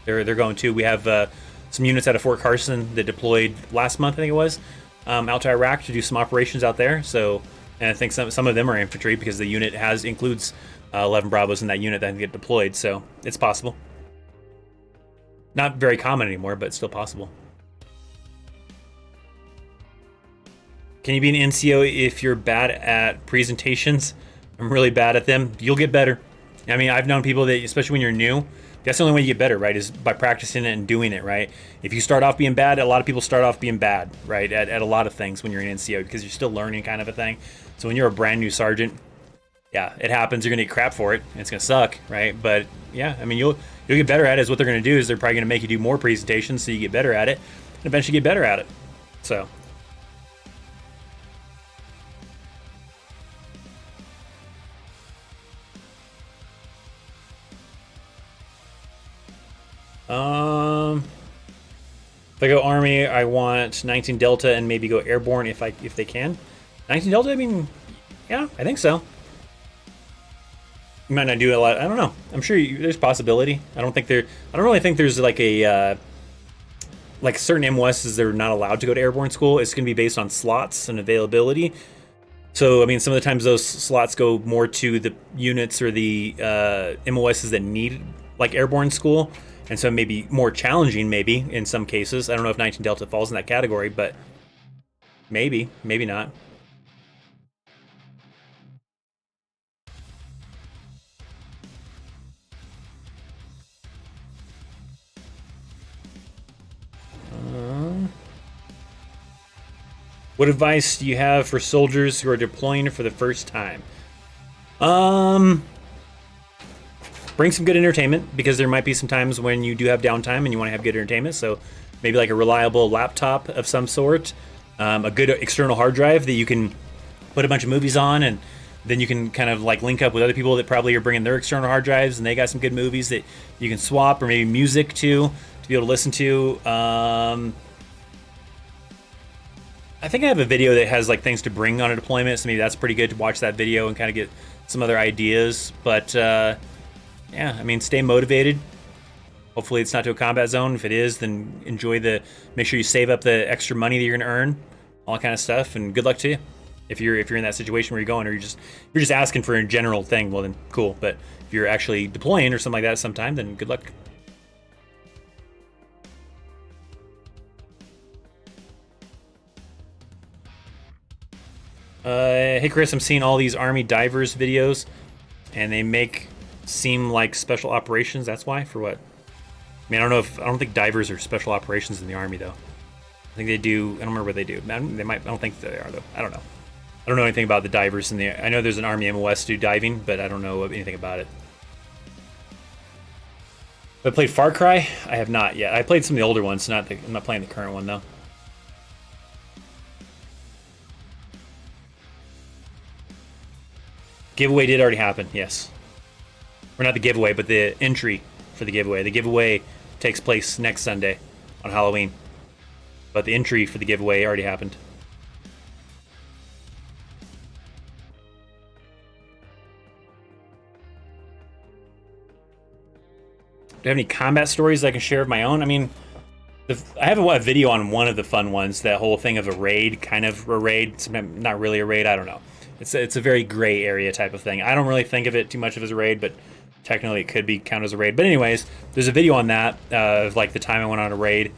they're going to. We have some units out of Fort Carson that deployed last month, I think it was, out to Iraq to do some operations out there. So, and I think some of them are infantry because the unit includes 11 Bravos in that unit that get deployed. So it's possible. Not very common anymore, but still possible. Can you be an NCO if you're bad at presentations? I'm really bad at them. You'll get better. I mean, I've known people that, especially when you're new, that's the only way you get better, right? Is by practicing it and doing it, right? If you start off being bad, a lot of people start off being bad, right? At a lot of things when you're an NCO because you're still learning, kind of a thing. So when you're a brand new sergeant, yeah, it happens. You're gonna get crap for it. And it's gonna suck, right? But yeah, I mean, you'll get better at it. Is what they're gonna do is they're probably gonna make you do more presentations so you get better at it, and eventually get better at it. So. If I go Army, I want 19 Delta and maybe go Airborne if they can. 19 Delta, I mean, yeah, I think so. You might not do it a lot. I don't know. I'm sure there's possibility. I don't think there. I don't really think there's like a like certain MOSs that are not allowed to go to airborne school. It's going to be based on slots and availability. So I mean, some of the times those slots go more to the units or the MOSs that need like airborne school, and so maybe more challenging. Maybe in some cases, I don't know if 19 Delta falls in that category, but maybe, maybe not. What advice do you have for soldiers who are deploying for the first time? Bring some good entertainment, because there might be some times when you do have downtime and you want to have good entertainment. So maybe like a reliable laptop of some sort, a good external hard drive that you can put a bunch of movies on, and then you can kind of like link up with other people that probably are bringing their external hard drives and they got some good movies that you can swap, or maybe music too, to be able to listen to. I think I have a video that has like things to bring on a deployment, so maybe that's pretty good to watch that video and kind of get some other ideas. But yeah, I mean, stay motivated. Hopefully it's not to a combat zone. If it is, then make sure you save up the extra money that you're gonna earn, all that kind of stuff, and good luck to you. If you're in that situation where you're going, or you're just asking for a general thing, well then cool. But if you're actually deploying or something like that sometime, then good luck. Hey Chris, I'm seeing all these Army divers videos, and they seem like special operations. That's why? For what? I mean, I don't think divers are special operations in the Army though. I think they do. I don't remember what they do. They might. I don't think they are though. I don't know. I don't know anything about the divers in the. I know there's an Army MOS to do diving, but I don't know anything about it. Have I played Far Cry? I have not yet. I played some of the older ones. I'm not playing the current one though. Giveaway did already happen, yes. Or not the giveaway, but the entry for the giveaway. The giveaway takes place next Sunday on Halloween. But the entry for the giveaway already happened. Do I have any combat stories I can share of my own? I mean, I have a video on one of the fun ones, that whole thing of a raid, kind of a raid, sometimes not really a raid, I don't know. It's a very gray area type of thing. I don't really think of it too much of as a raid, but technically it could be counted as a raid. But anyways, there's a video on that of like the time I went on a raid,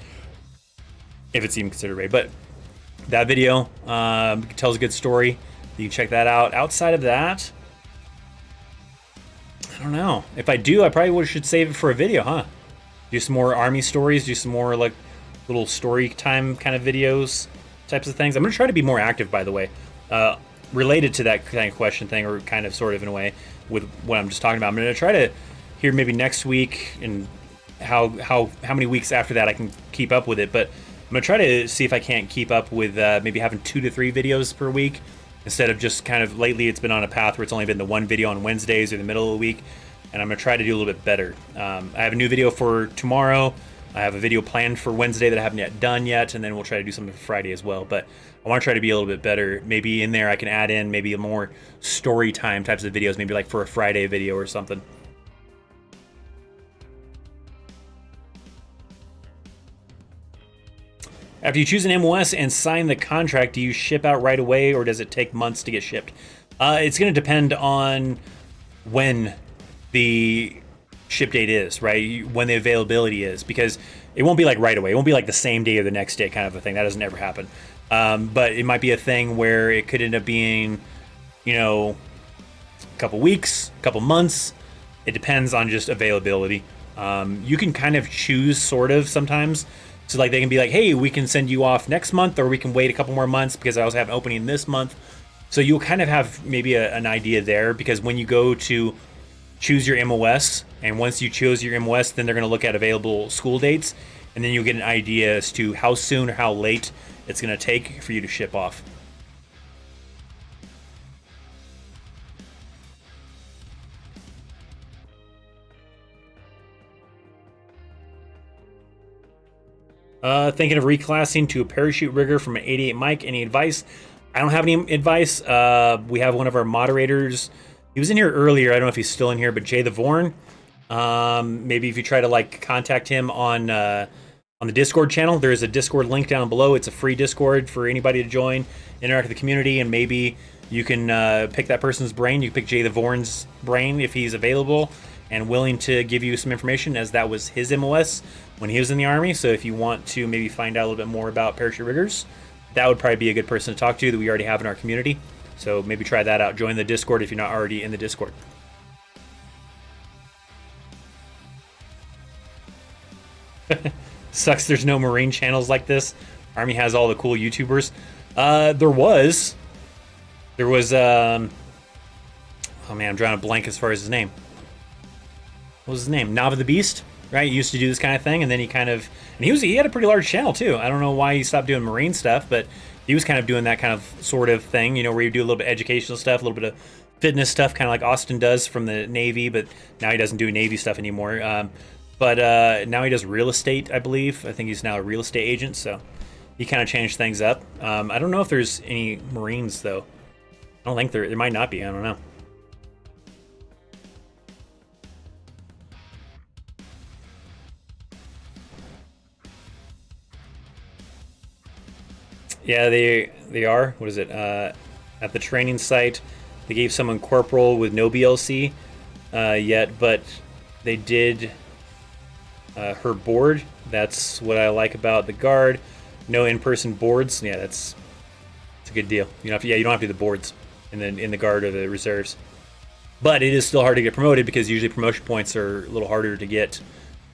if it's even considered a raid. But that video tells a good story. You can check that out. Outside of that, I don't know. If I do, I probably should save it for a video, huh? Do some more Army stories, do some more like little story time kind of videos, types of things. I'm going to try to be more active, by the way. Related to that kind of question thing, or kind of sort of in a way with what I'm just talking about. I'm going to try to hear maybe next week and how many weeks after that I can keep up with it. But I'm going to try to see if I can't keep up with maybe having 2 to 3 videos per week, instead of just kind of lately it's been on a path where it's only been the one video on Wednesdays or the middle of the week. And I'm going to try to do a little bit better. I have a new video for tomorrow. I have a video planned for Wednesday that I haven't yet done yet, and then we'll try to do something for Friday as well. But I want to try to be a little bit better. Maybe in there I can add in maybe more story time types of videos, maybe like for a Friday video or something. After you choose an MOS and sign the contract, do you ship out right away, or does it take months to get shipped? It's going to depend on when the ship date is, right? When the availability is, because it won't be like right away. It won't be like the same day or the next day kind of a thing. That doesn't ever happen. But it might be a thing where it could end up being, a couple weeks, a couple months. It depends on just availability. You can kind of choose sort of sometimes. So like they can be like, hey, we can send you off next month, or we can wait a couple more months because I also have an opening this month. So you'll kind of have maybe an idea there, because when you go to choose your MOS, and once you choose your MOS, then they're going to look at available school dates, and then you'll get an idea as to how soon or how late it's going to take for you to ship off. Thinking of reclassing to a parachute rigger from an 88 Mike. Any advice? I don't have any advice. We have one of our moderators He was in here earlier. I don't know if he's still in here, but Jay the Vorn. Maybe if you try to like contact him on the Discord channel, there is a Discord link down below. It's a free Discord for anybody to join, interact with the community, and maybe you can pick that person's brain. You can pick Jay the Vorn's brain if he's available and willing to give you some information, as that was his MOS when he was in the Army. So if you want to maybe find out a little bit more about parachute riggers, that would probably be a good person to talk to that we already have in our community. So maybe try that out. Join the Discord if you're not already in the Discord. Sucks there's no Marine channels like this. Army has all the cool YouTubers. There was, oh man, I'm drawing a blank as far as his name. What was his name? Nava the Beast, right? He used to do this kind of thing, and then he had a pretty large channel too. I don't know why he stopped doing Marine stuff, but he was kind of doing that kind of sort of thing, you know, where you do a little bit of educational stuff, a little bit of fitness stuff, kind of like Austin does from the Navy, but now he doesn't do Navy stuff anymore. But now he does real estate, I believe. I think he's now a real estate agent, so he kind of changed things up. I don't know if there's any Marines, though. I don't think there might not be. I don't know. Yeah, they are. What is it? At the training site, they gave someone corporal with no BLC yet, but they did her board. That's what I like about the Guard. No in-person boards. Yeah, it's a good deal. You don't have to do the boards in the Guard or the reserves. But it is still hard to get promoted because usually promotion points are a little harder to get.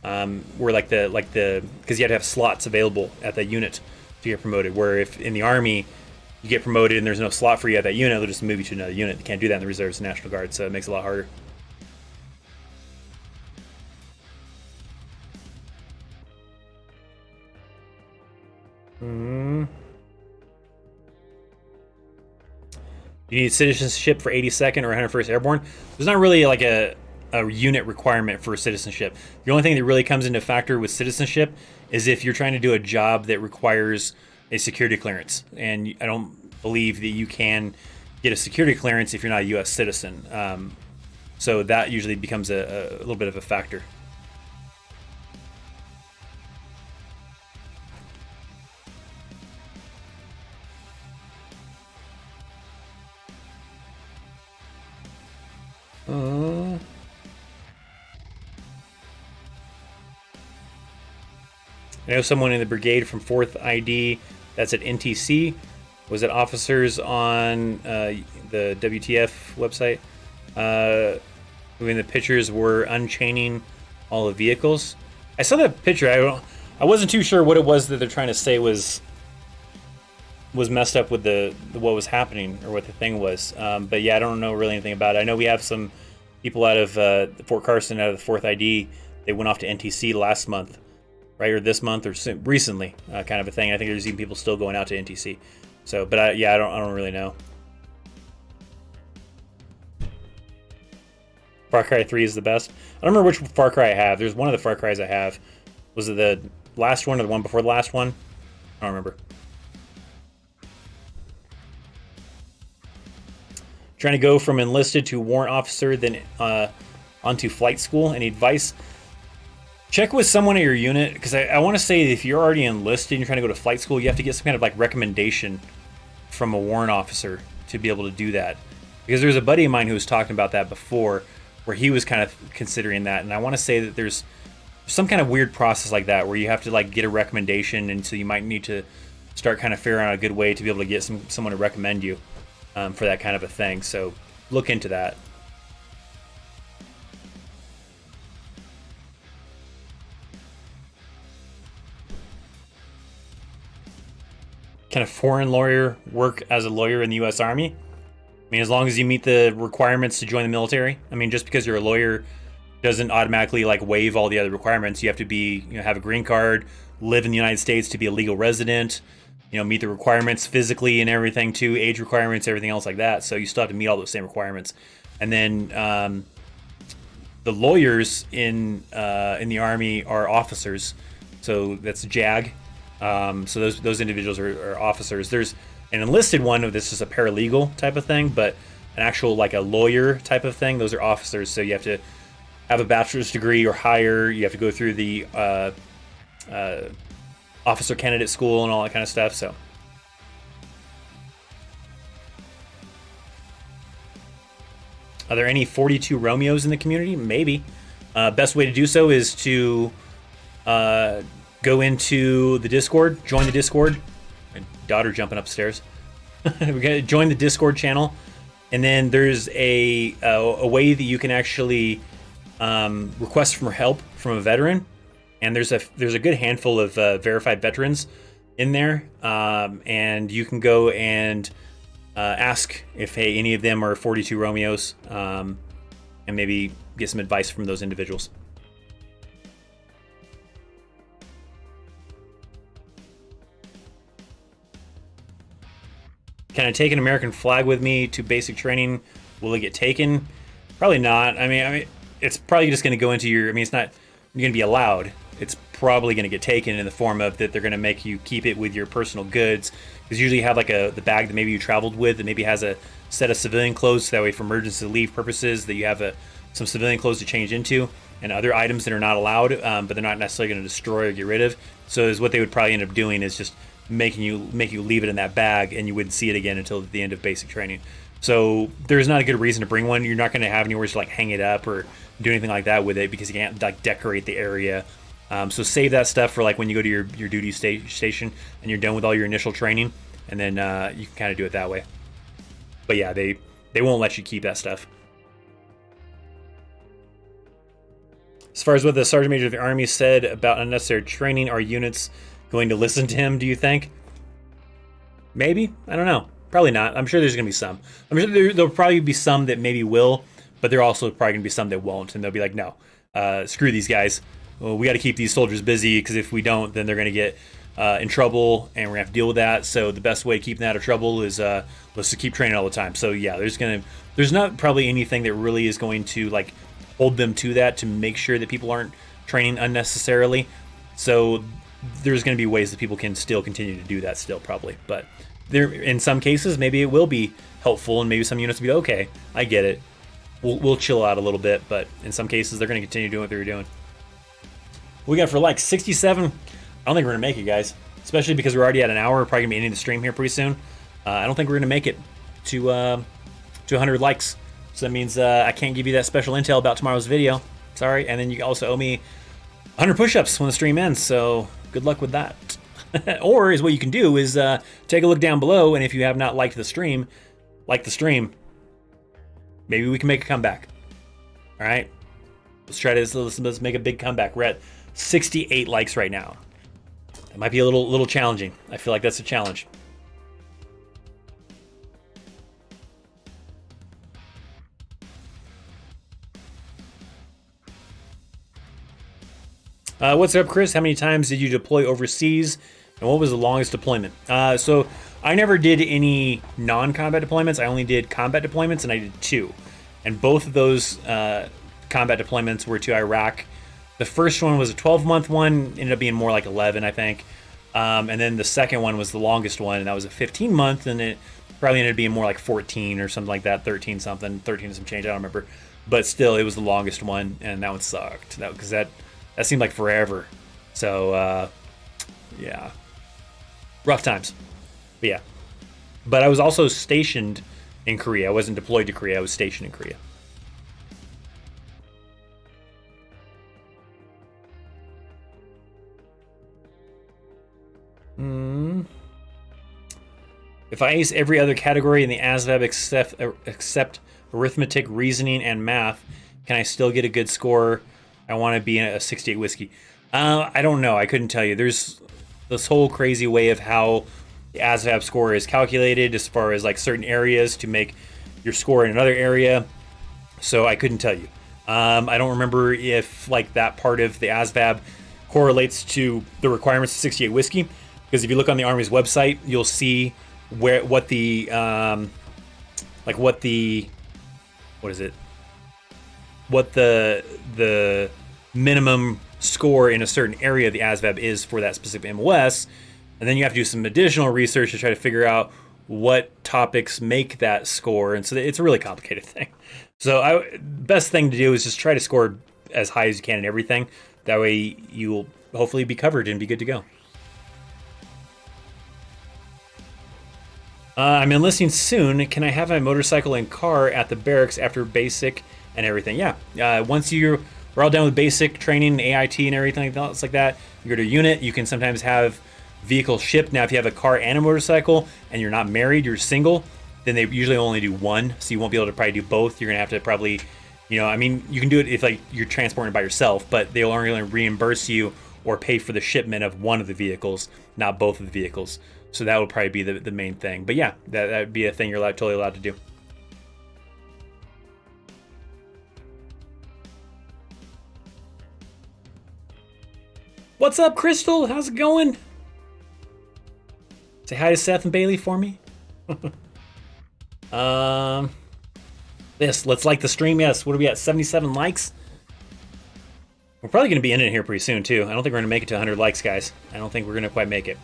Where because you have to have slots available at that unit to get promoted. Where if in the Army you get promoted and there's no slot for you at that unit, they'll just move you to another unit. You can't do that in the reserves and National Guard, so it makes it a lot harder. You need citizenship for 82nd or 101st Airborne. There's not really like a unit requirement for citizenship. The only thing that really comes into factor with citizenship is if you're trying to do a job that requires a security clearance. And I don't believe that you can get a security clearance if you're not a U.S. citizen. So that usually becomes a little bit of a factor. I know someone in the brigade from 4th ID that's at NTC. Was it officers on the WTF website? When the pictures were unchaining all the vehicles. I saw that picture. I wasn't too sure what it was that they're trying to say was messed up with the what was happening or what the thing was. But yeah, I don't know really anything about it. I know we have some people out of Fort Carson, out of the 4th ID. They went off to NTC last month, right, or this month, or recently, kind of a thing. I think there's even people still going out to NTC. So, but I don't really know. Far Cry 3 is the best. I don't remember which Far Cry I have. There's one of the Far Cries I have. Was it the last one or the one before the last one? I don't remember. Trying to go from enlisted to warrant officer, then onto flight school. Any advice? Check with someone at your unit, because I want to say if you're already enlisted and you're trying to go to flight school, you have to get some kind of like recommendation from a warrant officer to be able to do that. Because there's a buddy of mine who was talking about that before, where he was kind of considering that, and I want to say that there's some kind of weird process like that where you have to like get a recommendation, and so you might need to start kind of figuring out a good way to be able to get someone to recommend you for that kind of a thing. So look into that. Can a foreign lawyer work as a lawyer in the U.S. Army? I mean, as long as you meet the requirements to join the military. I mean, just because you're a lawyer doesn't automatically like waive all the other requirements. You have to be, have a green card, live in the United States to be a legal resident, meet the requirements physically and everything too, age requirements, everything else like that. So you still have to meet all those same requirements. And then the lawyers in the Army are officers. So that's JAG. So those individuals are officers. There's an enlisted one that's just a paralegal type of thing, but an actual like a lawyer type of thing. Those are officers, so you have to have a bachelor's degree or higher. You have to go through the officer candidate school and all that kind of stuff. So, are there any 42 Romeos in the community? Maybe. Best way to do so is to go into the Discord, join the Discord. My daughter jumping upstairs. We gotta join the Discord channel, and then there's a way that you can actually request for help from a veteran, and there's a good handful of verified veterans in there, and you can go and ask if any of them are 42 Romeos, and maybe get some advice from those individuals. Can I take an American flag with me to basic training? Will it get taken? Probably not. I mean, it's probably just going to go into your. I mean, it's not going to be allowed. It's probably going to get taken in the form of that they're going to make you keep it with your personal goods. Because usually you have like the bag that maybe you traveled with that maybe has a set of civilian clothes. So that way, for emergency leave purposes, that you have some civilian clothes to change into, and other items that are not allowed, but they're not necessarily going to destroy or get rid of. So is what they would probably end up doing is just make you leave it in that bag, and you wouldn't see it again until the end of basic training. So there's not a good reason to bring one. You're not going to have anywhere to like hang it up or do anything like that with it, because you can't like decorate the area. So save that stuff for like when you go to your duty station and you're done with all your initial training, and then you can kind of do it that way. But yeah, they won't let you keep that stuff. As far as what the Sergeant Major of the Army said about unnecessary training, are units going to listen to him, do you think? Maybe? I don't know. Probably not. I'm sure there's going to be some. I'm sure there'll probably be some that maybe will, but there are also probably going to be some that won't, and they'll be like, no, screw these guys. Well, we got to keep these soldiers busy, because if we don't, then they're going to get in trouble, and we're going to have to deal with that. So the best way to keep them out of trouble is let's just keep training all the time. So yeah, there's not probably anything that really is going to like hold them to that, to make sure that people aren't training unnecessarily. So there's going to be ways that people can still continue to do that still, probably. But there, in some cases, maybe it will be helpful, and maybe some units will be, okay, I get it. We'll chill out a little bit, but in some cases, they're going to continue doing what they're doing. We got for like 67. I don't think we're going to make it, guys. Especially because we're already at an hour. We're probably going to be ending the stream here pretty soon. I don't think we're going to make it to 100 likes. So that means I can't give you that special intel about tomorrow's video. Sorry. And then you also owe me 100 push-ups when the stream ends. So good luck with that. Or is what you can do is take a look down below, and if you have not liked the stream, like the stream. Maybe we can make a comeback. All right. Let's try this. Let's make a big comeback. We're at 68 likes right now. It might be a little challenging. I feel like that's a challenge. What's up, Chris? How many times did you deploy overseas, and what was the longest deployment? So I never did any non-combat deployments. I only did combat deployments, and I did 2. And both of those combat deployments were to Iraq. The first one was a 12-month one, ended up being more like 11, I think. And then the second one was the longest one, and that was a 15-month, and it probably ended up being more like 14 or something like that, 13 something, 13 and some change, I don't remember. But still, it was the longest one, and that one sucked. Because that seemed like forever. So, yeah. Rough times. But yeah. But I was also stationed in Korea. I wasn't deployed to Korea. I was stationed in Korea. If I ace every other category in the ASVAB except arithmetic, reasoning, and math, can I still get a good score? I want to be a 68 whiskey. I don't know. I couldn't tell you. There's this whole crazy way of how the ASVAB score is calculated as far as like certain areas to make your score in another area. So I couldn't tell you. I don't remember if like that part of the ASVAB correlates to the requirements of 68 whiskey. Because if you look on the Army's website, you'll see what the minimum score in a certain area of the ASVAB is for that specific MOS, and then you have to do some additional research to try to figure out what topics make that score, and so it's a really complicated thing. So best thing to do is just try to score as high as you can in everything. That way you'll hopefully be covered and be good to go. I'm enlisting soon. Can I have my motorcycle and car at the barracks after basic and everything? Yeah. Once we're all done with basic training, AIT and everything else like that, you go to a unit. You can sometimes have vehicles shipped. Now, if you have a car and a motorcycle and you're not married, you're single, then they usually only do one. So you won't be able to probably do both. You're going to have to probably, you can do it if like you're transporting by yourself, but they'll only reimburse you or pay for the shipment of one of the vehicles, not both of the vehicles. So that would probably be the main thing. But yeah, that would be a thing you're totally allowed to do. What's up, Crystal? How's it going? Say hi to Seth and Bailey for me. Let's like the stream. Yes, what are we at? 77 likes? We're probably going to be ending it here pretty soon, too. I don't think we're going to make it to 100 likes, guys. I don't think we're going to quite make it.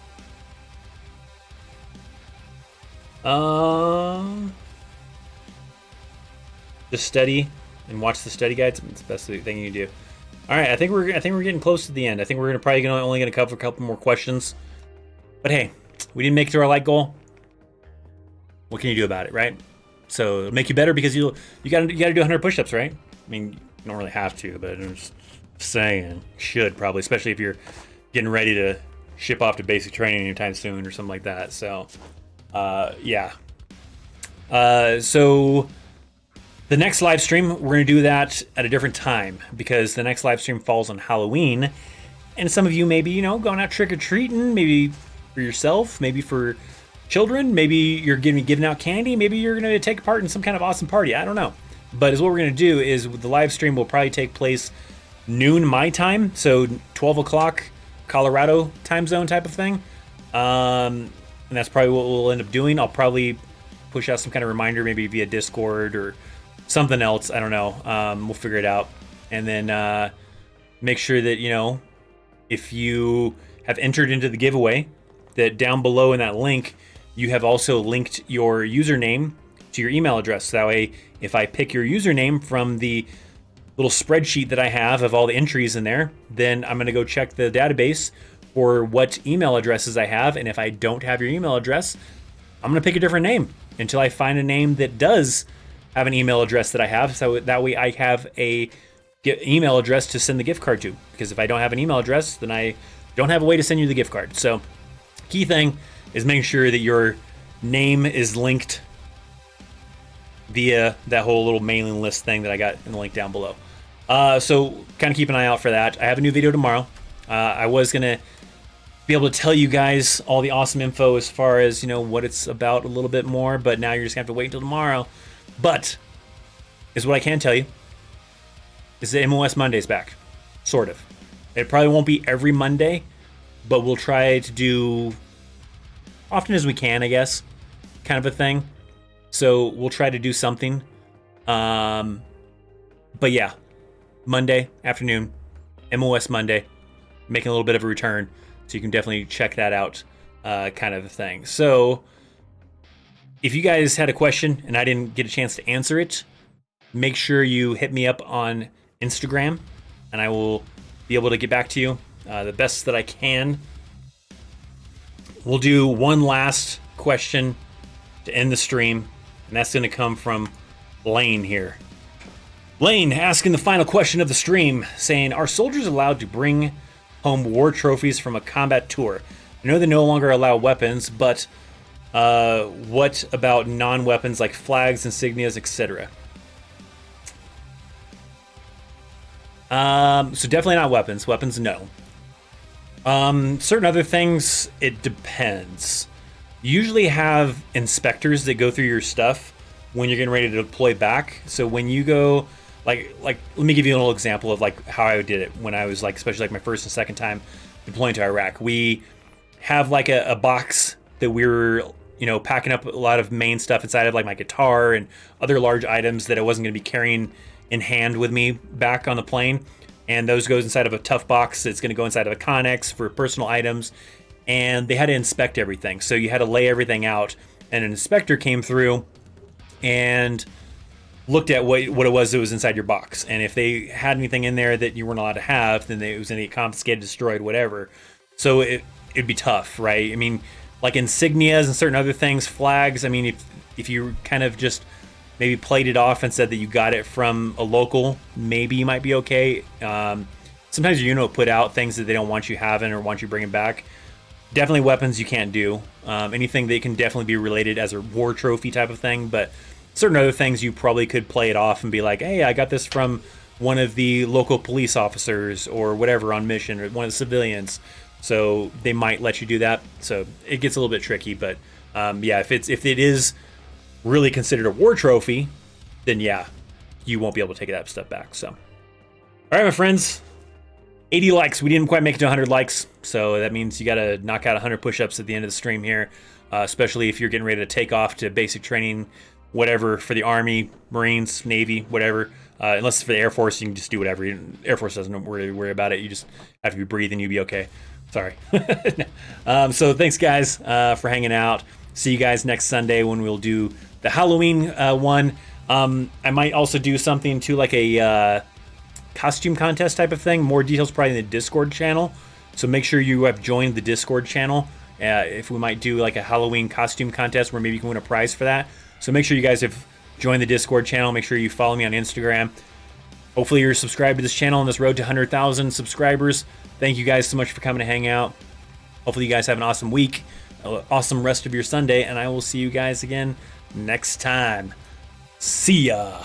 Just study and watch the study guides. It's the best thing you can do. All right, I think we're getting close to the end. I think we're only going to cover a couple more questions. But hey, we didn't make it to our like goal. What can you do about it, right? So it'll make you better because you got to do 100 push-ups, right? I mean, you don't really have to, but I'm just saying you should probably, especially if you're getting ready to ship off to basic training anytime soon or something like that. So, yeah. So the next live stream, we're going to do that at a different time because the next live stream falls on Halloween. And some of you maybe, going out trick-or-treating, maybe for yourself, maybe for children, maybe you're giving out candy, maybe you're going to take part in some kind of awesome party. I don't know. But what we're going to do is the live stream will probably take place noon my time, so 12 o'clock Colorado time zone type of thing. And that's probably what we'll end up doing. I'll probably push out some kind of reminder, maybe via Discord or something else. I don't know. We'll figure it out. And then make sure that, if you have entered into the giveaway, that down below in that link, you have also linked your username to your email address. So that way, if I pick your username from the little spreadsheet that I have of all the entries in there, then I'm going to go check the database for what email addresses I have. And if I don't have your email address, I'm going to pick a different name until I find a name that does have an email address that I have. So that way I have a email address to send the gift card to. Because if I don't have an email address, then I don't have a way to send you the gift card. So key thing is making sure that your name is linked via that whole little mailing list thing that I got in the link down below. So kind of keep an eye out for that. I have a new video tomorrow. I was going to be able to tell you guys all the awesome info as far as, what it's about a little bit more, but now you're just going to have to wait until tomorrow. But is what I can tell you is that MOS Monday's back. Sort of. It probably won't be every Monday, but we'll try to do often as we can, I guess, kind of a thing. So we'll try to do something. But yeah, Monday afternoon, MOS Monday, making a little bit of a return. So you can definitely check that out, kind of a thing. So if you guys had a question and I didn't get a chance to answer it, make sure you hit me up on Instagram and I will be able to get back to you the best that I can. We'll do one last question to end the stream, and that's going to come from Lane here. Lane asking the final question of the stream, saying, are soldiers allowed to bring home war trophies from a combat tour? I know they no longer allow weapons, but what about non-weapons like flags, insignias, etc.? So definitely not weapons. Weapons, no. Certain other things, it depends. You usually have inspectors that go through your stuff when you're getting ready to deploy back. So when you go, like let me give you a little example of like how I did it when I was especially my first and second time deploying to Iraq. We have like a box that we were, packing up a lot of main stuff inside of, like my guitar and other large items that I wasn't going to be carrying in hand with me back on the plane. And those goes inside of a tough box that's going to go inside of a Connex for personal items. And they had to inspect everything. So you had to lay everything out and an inspector came through and looked at what it was that was inside your box. And if they had anything in there that you weren't allowed to have, then it was going to get confiscated, destroyed, whatever. So it'd be tough, right? I mean, like insignias and certain other things, flags. I mean, if you kind of just maybe played it off and said that you got it from a local, maybe you might be okay. Sometimes your unit will put out things that they don't want you having or want you bringing back. Definitely weapons you can't do. Anything that can definitely be related as a war trophy type of thing, but certain other things you probably could play it off and be like, hey, I got this from one of the local police officers or whatever on mission, or one of the civilians. So they might let you do that. So it gets a little bit tricky, but yeah, if it is really considered a war trophy, then yeah, you won't be able to take that stuff back. So, all right, my friends, 80 likes. We didn't quite make it to 100 likes, so that means you got to knock out 100 push-ups at the end of the stream here, especially if you're getting ready to take off to basic training, whatever, for the Army, Marines, Navy, whatever. Unless it's for the Air Force, you can just do whatever. Air Force doesn't worry about it. You just have to be breathing, you'll be okay. Sorry. So thanks, guys, for hanging out. See you guys next Sunday when we'll do the Halloween one. I might also do something too, like a costume contest type of thing. More details probably in the Discord channel. So make sure you have joined the Discord channel. If we might do like a Halloween costume contest where maybe you can win a prize for that. So make sure you guys have joined the Discord channel. Make sure you follow me on Instagram. Hopefully you're subscribed to this channel on this road to 100,000 subscribers. Thank you guys so much for coming to hang out. Hopefully you guys have an awesome week, awesome rest of your Sunday, and I will see you guys again next time. See ya.